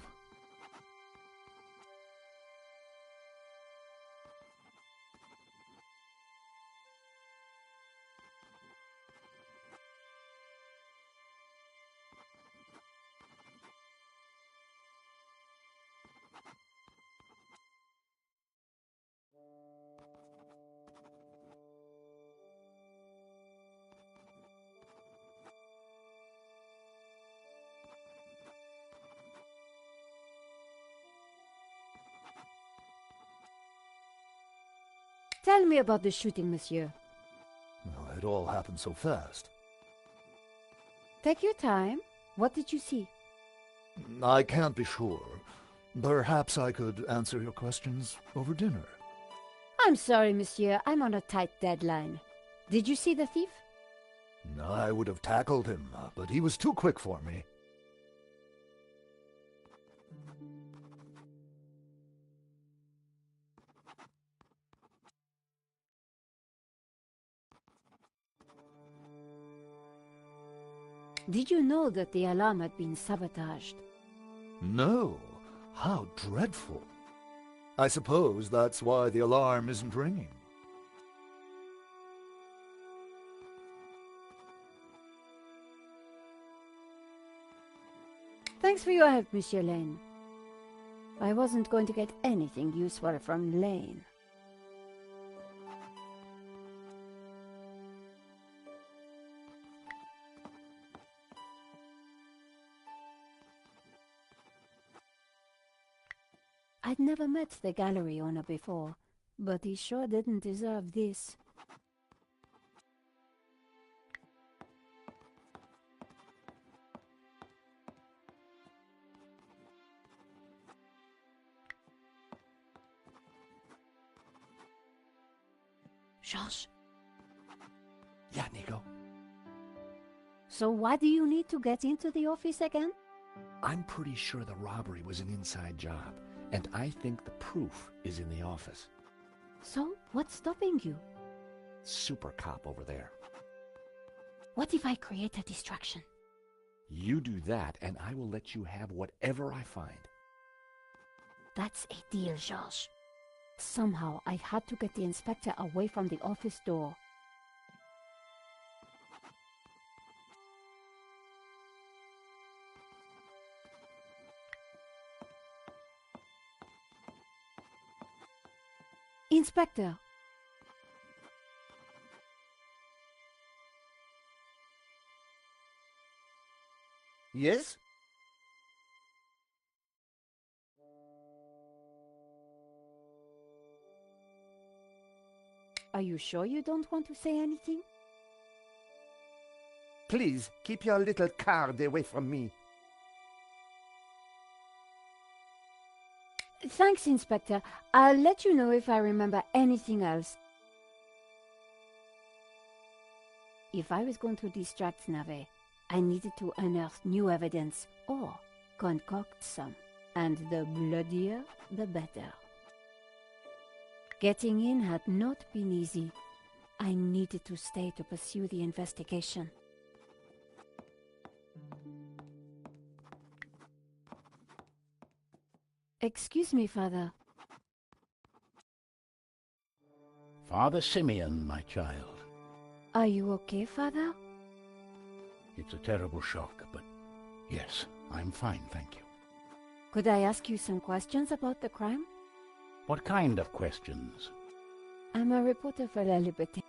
Tell me about the shooting, monsieur.
Well, it all happened so fast.
Take your time. What did you see?
I can't be sure. Perhaps I could answer your questions over dinner.
I'm sorry, monsieur. I'm on a tight deadline. Did you see the thief?
I would have tackled him, but he was too quick for me.
Did you know that the alarm had been sabotaged?
No. How dreadful. I suppose that's why the alarm isn't ringing.
Thanks for your help, Monsieur Lane. I wasn't going to get anything useful from Lane. I'd never met the gallery owner before, but he sure didn't deserve this. George.
Yeah, Nico.
So why do you need to get into the office again?
I'm pretty sure the robbery was an inside job, and I think the proof is in the office.
So what's stopping you?
Super cop over there.
What if I create a distraction?
You do that, and I will let you have whatever I find.
That's a deal, George. Somehow I had to get the inspector away from the office door. Inspector!
Yes?
Are you sure you don't want to say anything?
Please, keep your little card away from me.
Thanks, Inspector. I'll let you know if I remember anything else. If I was going to distract Nave, I needed to unearth new evidence or concoct some. And the bloodier, the better. Getting in had not been easy. I needed to stay to pursue the investigation. Excuse me, Father.
Father Simeon, my child.
Are you okay, Father?
It's a terrible shock, but yes, I'm fine, thank you.
Could I ask you some questions about the crime?
What kind of questions?
I'm a reporter for La Liberté.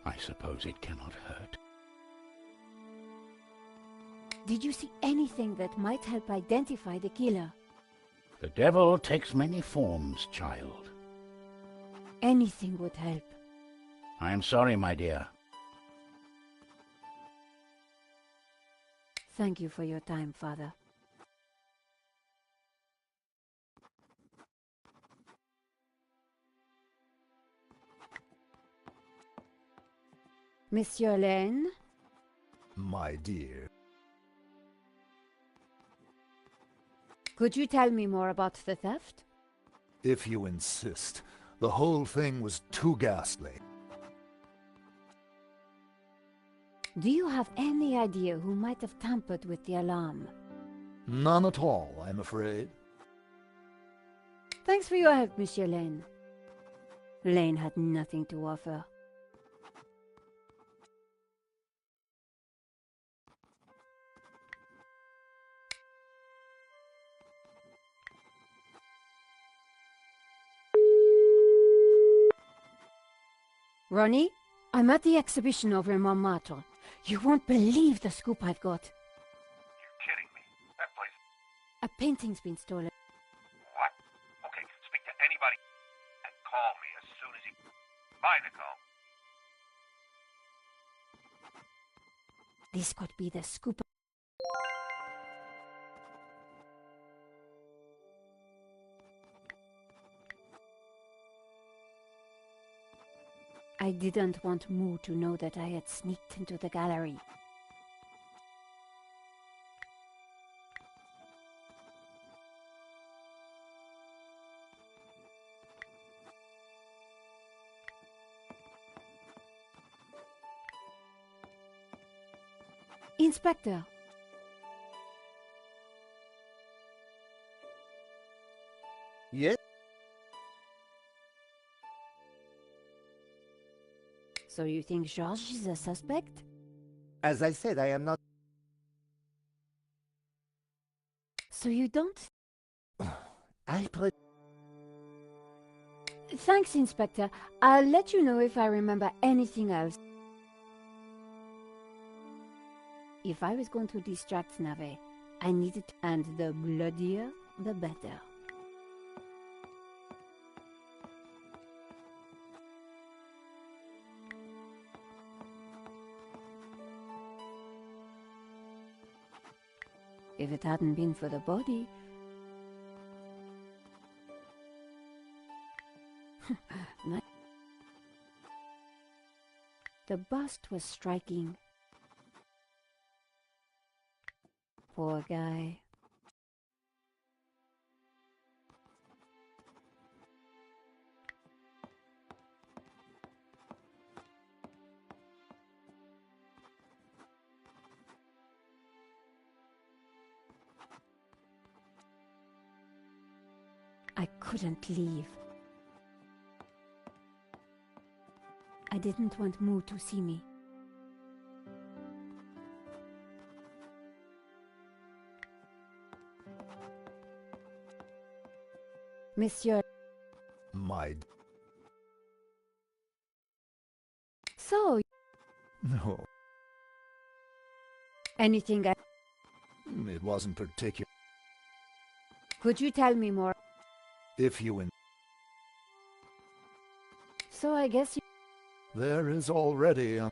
I suppose it cannot hurt.
Did you see anything that might help identify the killer?
The devil takes many forms, child.
Anything would help.
I am sorry, my dear.
Thank you for your time, Father. Monsieur Lane?
My dear.
Could you tell me more about the theft?
If you insist. The whole thing was too ghastly.
Do you have any idea who might have tampered with the alarm?
None at all, I'm afraid.
Thanks for your help, Monsieur Lane. Lane had nothing to offer. Ronnie, I'm at the exhibition over in Montmartre. You won't believe the scoop I've got.
You're kidding me. That place...
A painting's been stolen.
What? Okay, speak to anybody and call me as soon as you... Bye, Nicole.
This could be the scoop. I didn't want Moo to know that I had sneaked into the gallery. Inspector!
Yes?
So you think George is a suspect?
As I said, I am not...
So you don't? Thanks, Inspector. I'll let you know if I remember anything else. If I was going to distract Nave, I needed to... And the bloodier, the better. If it hadn't been for the body... The bust was striking. Poor guy. I couldn't leave. I didn't want Moo to see me. Monsieur.
My...
So...
No,
Anything I...
it wasn't particular.
Could you tell me more?
If you...
So I guess you...
There is already a...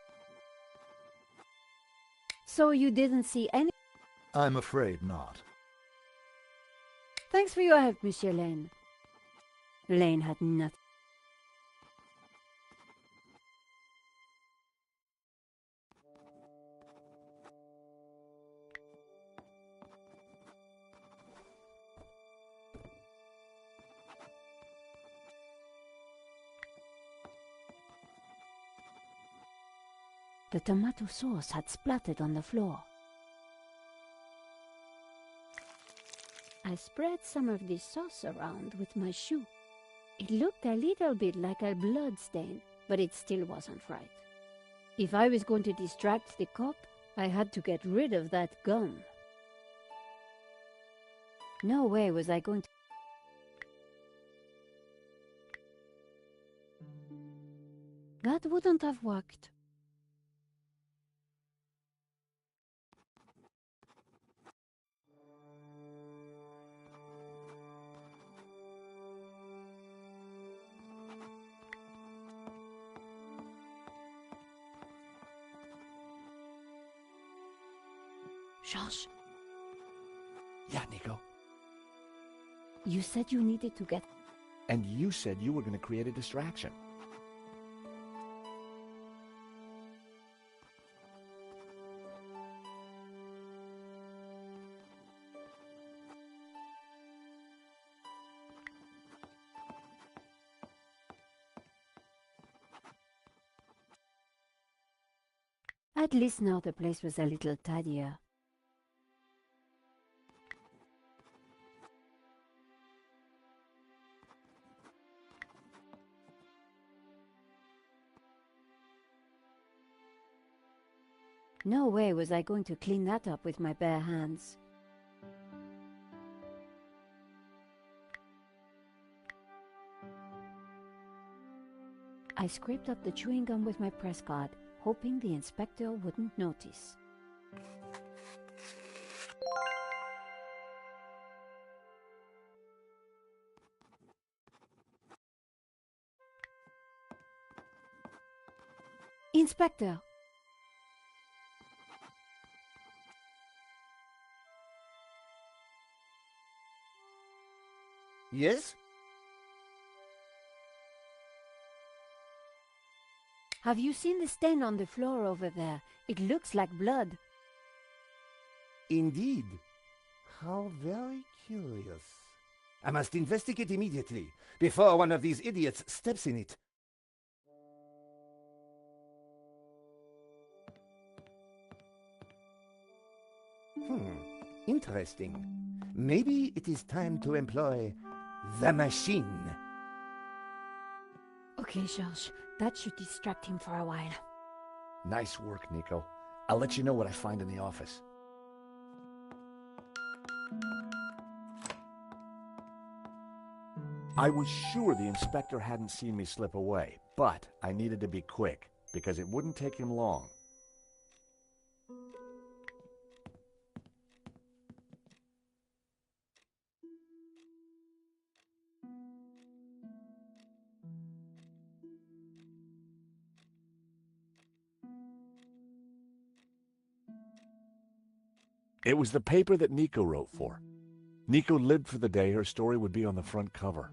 So you didn't see any...
I'm afraid not.
Thanks for your help, Monsieur Lane. Lane had nothing. The tomato sauce had splattered on the floor. I spread some of this sauce around with my shoe. It looked a little bit like a blood stain, but it still wasn't right. If I was going to distract the cop, I had to get rid of that gun. No way was I going to... That wouldn't have worked. Josh,
Yeah, Nico.
you said you needed to get...
And you said you were going to create a distraction.
At least now the place was a little tidier. No way was I going to clean that up with my bare hands. I scraped up the chewing gum with my press card, hoping the inspector wouldn't notice. Inspector!
Yes?
Have you seen the stain on the floor over there? It looks like blood.
Indeed. How very curious. I must investigate immediately, before one of these idiots steps in it. Interesting. Maybe it is time to employ the machine.
Okay, Georges, that should distract him for a while.
Nice work, Nico. I'll let you know what I find in the office. I was sure the inspector hadn't seen me slip away, but I needed to be quick, because it wouldn't take him long. It was the paper that Nico wrote for. Nico lived for the day her story would be on the front cover.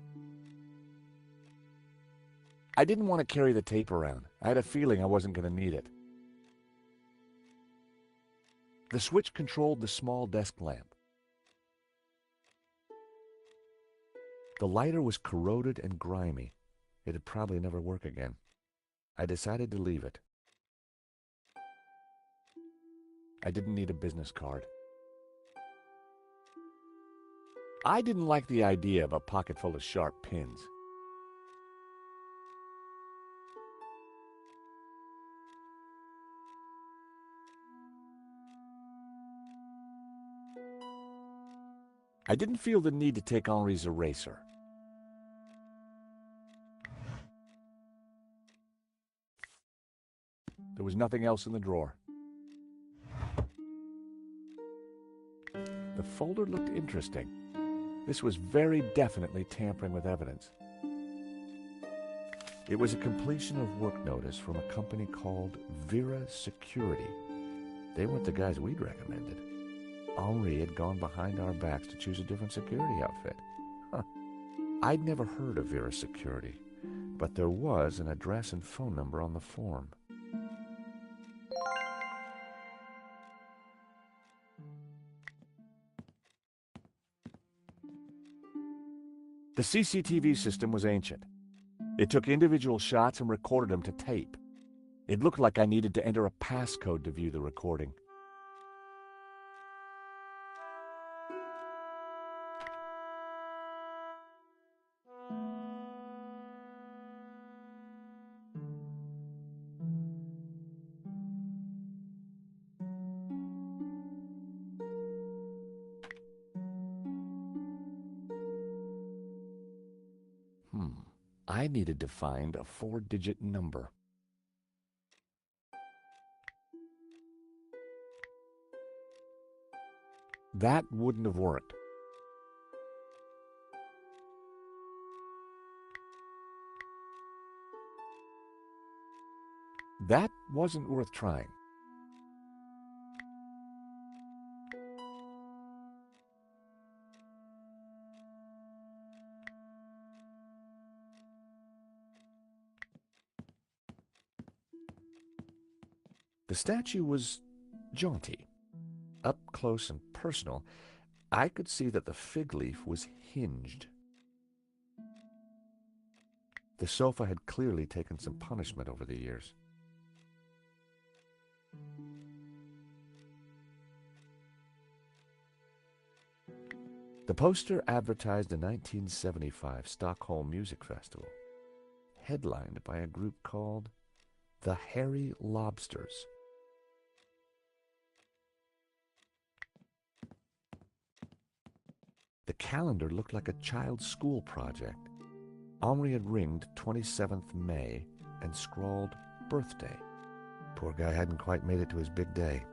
I didn't want to carry the tape around. I had a feeling I wasn't going to need it. The switch controlled the small desk lamp. The lighter was corroded and grimy. It'd probably never work again. I decided to leave it. I didn't need a business card. I didn't like the idea of a pocket full of sharp pins. I didn't feel the need to take Henri's eraser. There was nothing else in the drawer. The folder looked interesting. This was very definitely tampering with evidence. It was a completion of work notice from a company called Vera Security. They weren't the guys we'd recommended. Henri had gone behind our backs to choose a different security outfit. I'd never heard of Vera Security, but there was an address and phone number on the form. The CCTV system was ancient. It took individual shots and recorded them to tape. It looked like I needed to enter a passcode to view the recording. I needed to find a 4-digit number. That wouldn't have worked. That wasn't worth trying. The statue was jaunty. Up close and personal, I could see that the fig leaf was hinged. The sofa had clearly taken some punishment over the years. The poster advertised a 1975 Stockholm Music Festival, headlined by a group called the Hairy Lobsters. The calendar looked like a child's school project. Henri had ringed 27th May and scrawled birthday. Poor guy hadn't quite made it to his big day.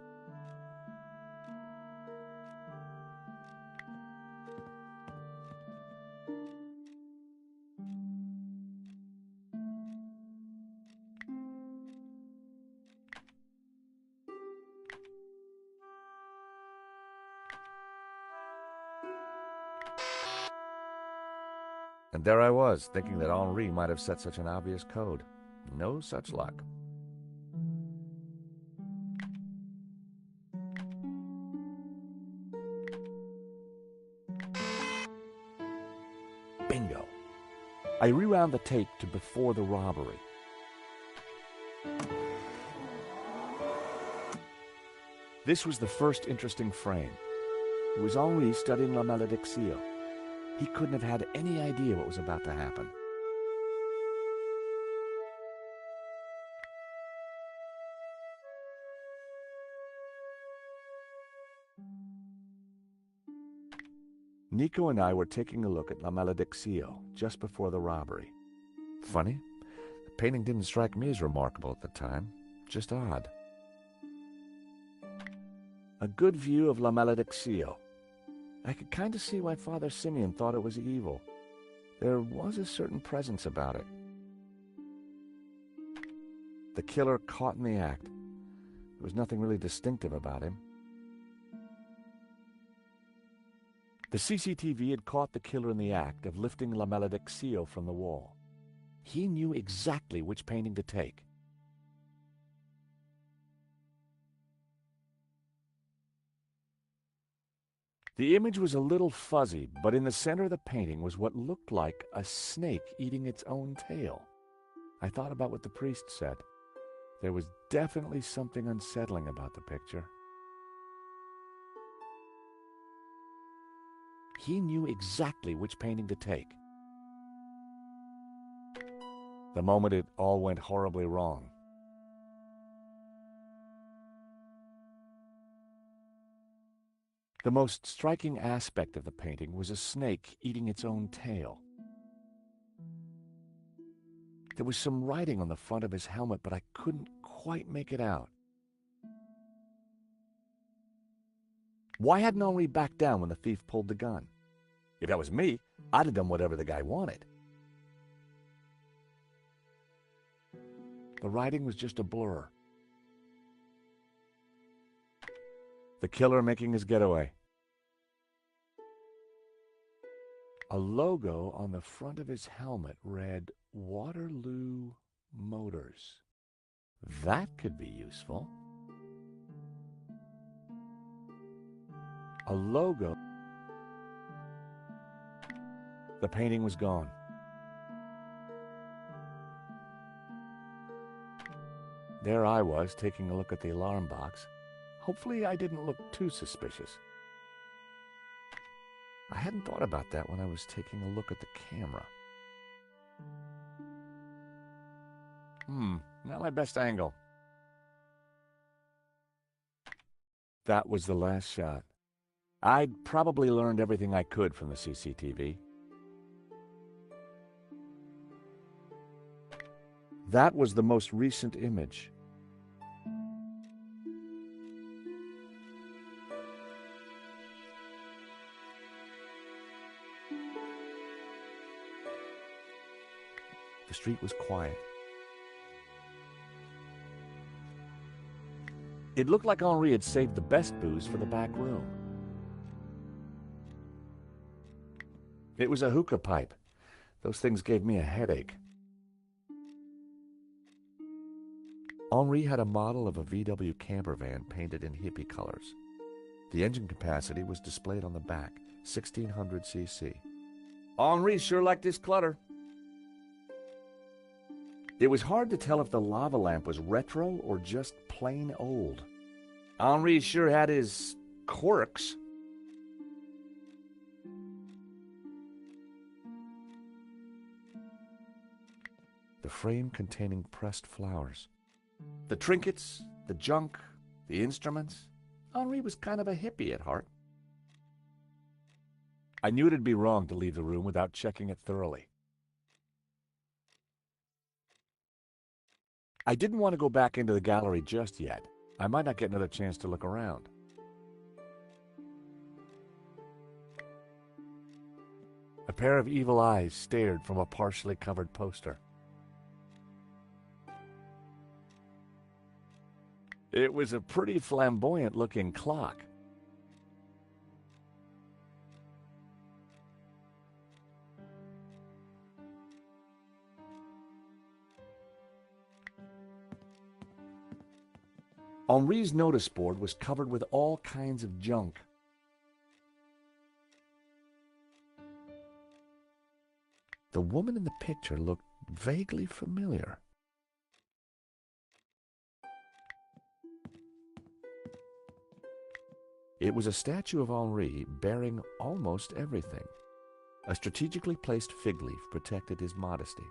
And there I was, thinking that Henri might have set such an obvious code. No such luck. Bingo. I rewound the tape to before the robbery. This was the first interesting frame. It was Henri studying La Malédiction. He couldn't have had any idea what was about to happen. Nico and I were taking a look at La Malédiction just before the robbery. Funny, the painting didn't strike me as remarkable at the time, just odd. A good view of La Malédiction. I could kind of see why Father Simeon thought it was evil. There was a certain presence about it. The killer caught in the act. There was nothing really distinctive about him. The CCTV had caught the killer in the act of lifting La Malédiction from the wall. He knew exactly which painting to take. The image was a little fuzzy, but in the center of the painting was what looked like a snake eating its own tail. I thought about what the priest said. There was definitely something unsettling about the picture. He knew exactly which painting to take. The moment it all went horribly wrong. The most striking aspect of the painting was a snake eating its own tail. There was some writing on the front of his helmet, but I couldn't quite make it out. Why hadn't Henri backed down when the thief pulled the gun? If that was me, I'd have done whatever the guy wanted. The writing was just a blur. The killer making his getaway. A logo on the front of his helmet read Waterloo Motors. That could be useful. A logo. The painting was gone. There I was, taking a look at the alarm box. Hopefully I didn't look too suspicious. I hadn't thought about that when I was taking a look at the camera. Not my best angle. That was the last shot. I'd probably learned everything I could from the CCTV. That was the most recent image. The street was quiet. It looked like Henri had saved the best booze for the back room. It was a hookah pipe. Those things gave me a headache. Henri had a model of a VW camper van painted in hippie colors. The engine capacity was displayed on the back, 1600 cc. Henri sure liked his clutter. It was hard to tell if the lava lamp was retro or just plain old. Henri sure had his quirks. The frame containing pressed flowers. The trinkets, the junk, the instruments. Henri was kind of a hippie at heart. I knew it'd be wrong to leave the room without checking it thoroughly. I didn't want to go back into the gallery just yet. I might not get another chance to look around. A pair of evil eyes stared from a partially covered poster. It was a pretty flamboyant-looking clock. Henri's notice board was covered with all kinds of junk. The woman in the picture looked vaguely familiar. It was a statue of Henri bearing almost everything. A strategically placed fig leaf protected his modesty.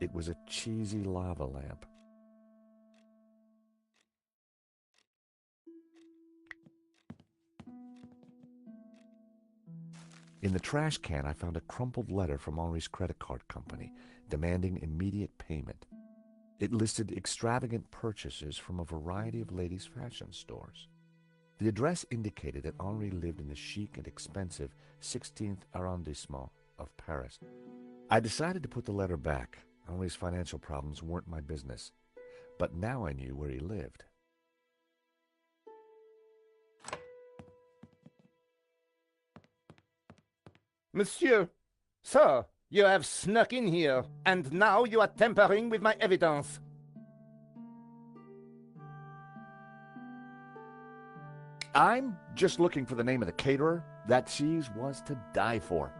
It was a cheesy lava lamp. In the trash can, I found a crumpled letter from Henri's credit card company demanding immediate payment. It listed extravagant purchases from a variety of ladies' fashion stores. The address indicated that Henri lived in the chic and expensive 16th arrondissement of Paris. I decided to put the letter back. Henri's financial problems weren't my business. but now I knew where he lived.
Monsieur, sir, you have snuck in here, and now you are tampering with my evidence.
I'm just looking for the name of the caterer. That cheese was to die for.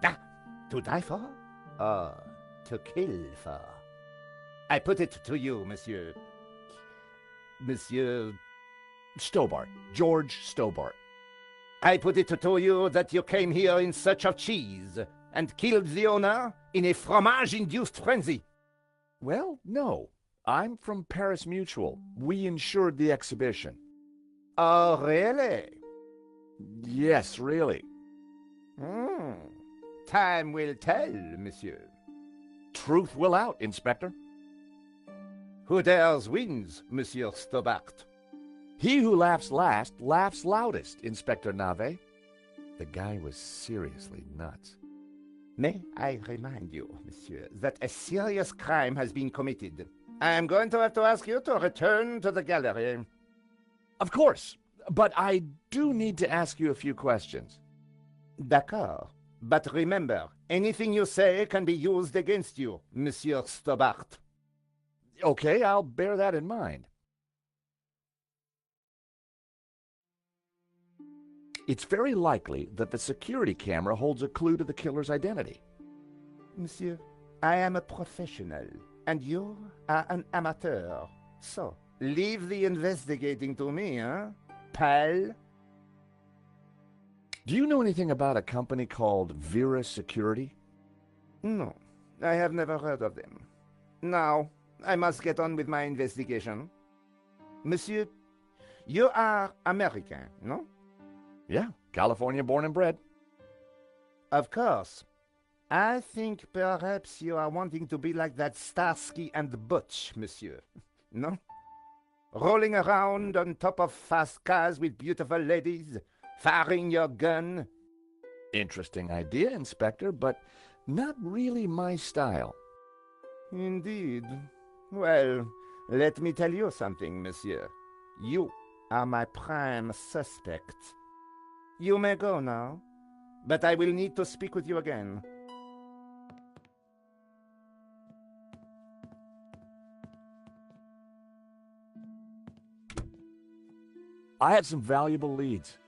Ah, to die for? Or to kill for? I put it to you, monsieur. Monsieur
Stobart. George Stobart.
I put it to you that you came here in search of cheese and killed the owner in a fromage-induced frenzy.
Well, no. I'm from Paris Mutual. We insured the exhibition.
Oh, really?
Yes, really.
Time will tell, monsieur.
Truth will out, Inspector.
Who dares wins, Monsieur Stobart?
He who laughs last laughs loudest, Inspector Nave. The guy was seriously nuts.
May I remind you, monsieur, that a serious crime has been committed. I am going to have to ask you to return to the gallery.
Of course, but I do need to ask you a few questions.
D'accord. But remember, anything you say can be used against you, Monsieur Stobart.
Okay, I'll bear that in mind. It's very likely that the security camera holds a clue to the killer's identity.
Monsieur, I am a professional, and you are an amateur. So, leave the investigating to me, pal?
Do you know anything about a company called Vera Security?
No, I have never heard of them. Now, I must get on with my investigation. Monsieur, you are American, no?
Yeah, California born and bred.
Of course. I think perhaps you are wanting to be like that Starsky and Butch, monsieur. No? Rolling around on top of fast cars with beautiful ladies, firing your gun.
Interesting idea, Inspector, but not really my style.
Indeed. Well, let me tell you something, monsieur. You are my prime suspect. You may go now, but I will need to speak with you again.
I had some valuable leads,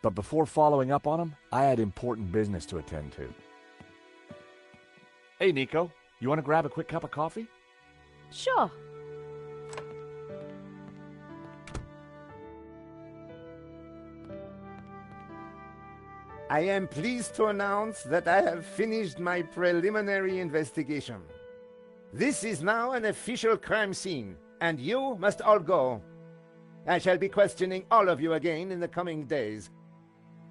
but before following up on them, I had important business to attend to. Hey, Nico, you want to grab a quick cup of coffee?
Sure.
I am pleased to announce that I have finished my preliminary investigation. This is now an official crime scene, and you must all go. I shall be questioning all of you again in the coming days.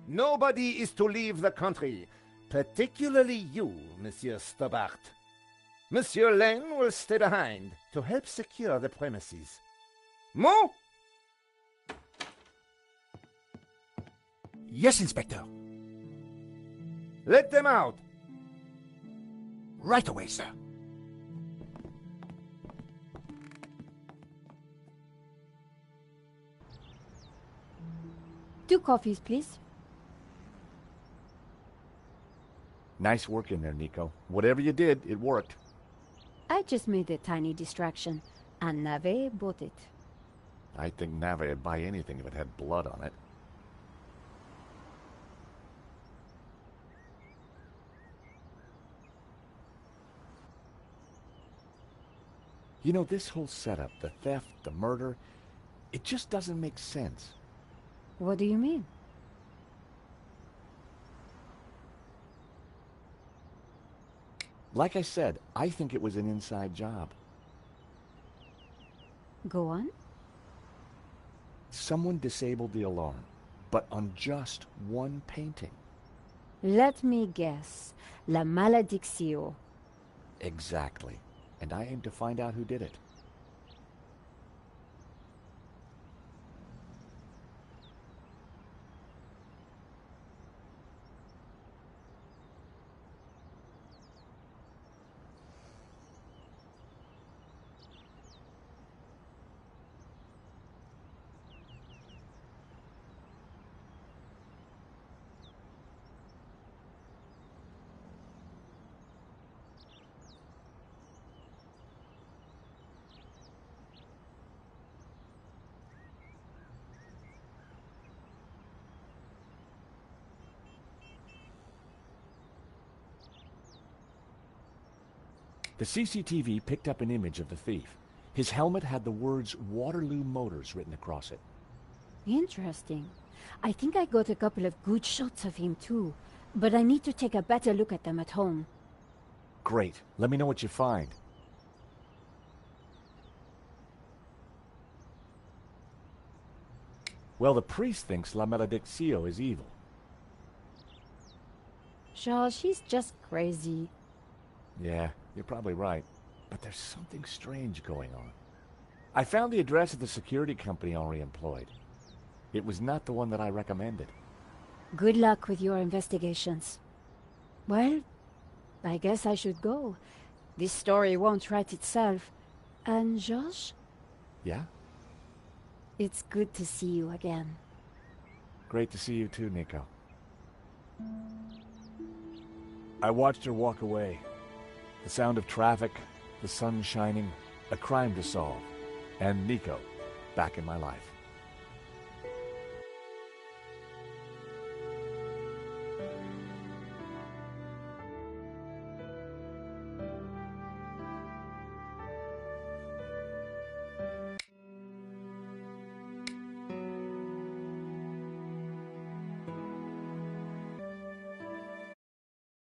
Nobody is to leave the country, particularly you, Monsieur Stobart. Monsieur Lane will stay behind to help secure the premises. Mo?
Yes, Inspector.
Let them out.
Right away, sir.
Two coffees, please.
Nice work in there, Nico. Whatever you did, it worked.
I just made a tiny distraction, and Nave bought it.
I think Nave would buy anything if it had blood on it. You know, this whole setup, the theft, the murder, it just doesn't make sense.
What do you mean?
Like I said, I think it was an inside job.
Go on.
Someone disabled the alarm, but on just one painting.
Let me guess. La maledicción.
Exactly. And I aim to find out who did it. The CCTV picked up an image of the thief. His helmet had the words Waterloo Motors written across it.
Interesting. I think I got a couple of good shots of him too, but I need to take a better look at them at home.
Great. Let me know what you find. Well, the priest thinks La Malediccio is evil.
Charles, she's just crazy.
Yeah, you're probably right. But there's something strange going on. I found the address of the security company Henri employed. It was not the one that I recommended.
Good luck with your investigations. Well, I guess I should go. This story won't write itself. And Georges?
Yeah?
It's good to see you again.
Great to see you too, Nico. I watched her walk away. The sound of traffic, the sun shining, a crime to solve, and Nico back in my life.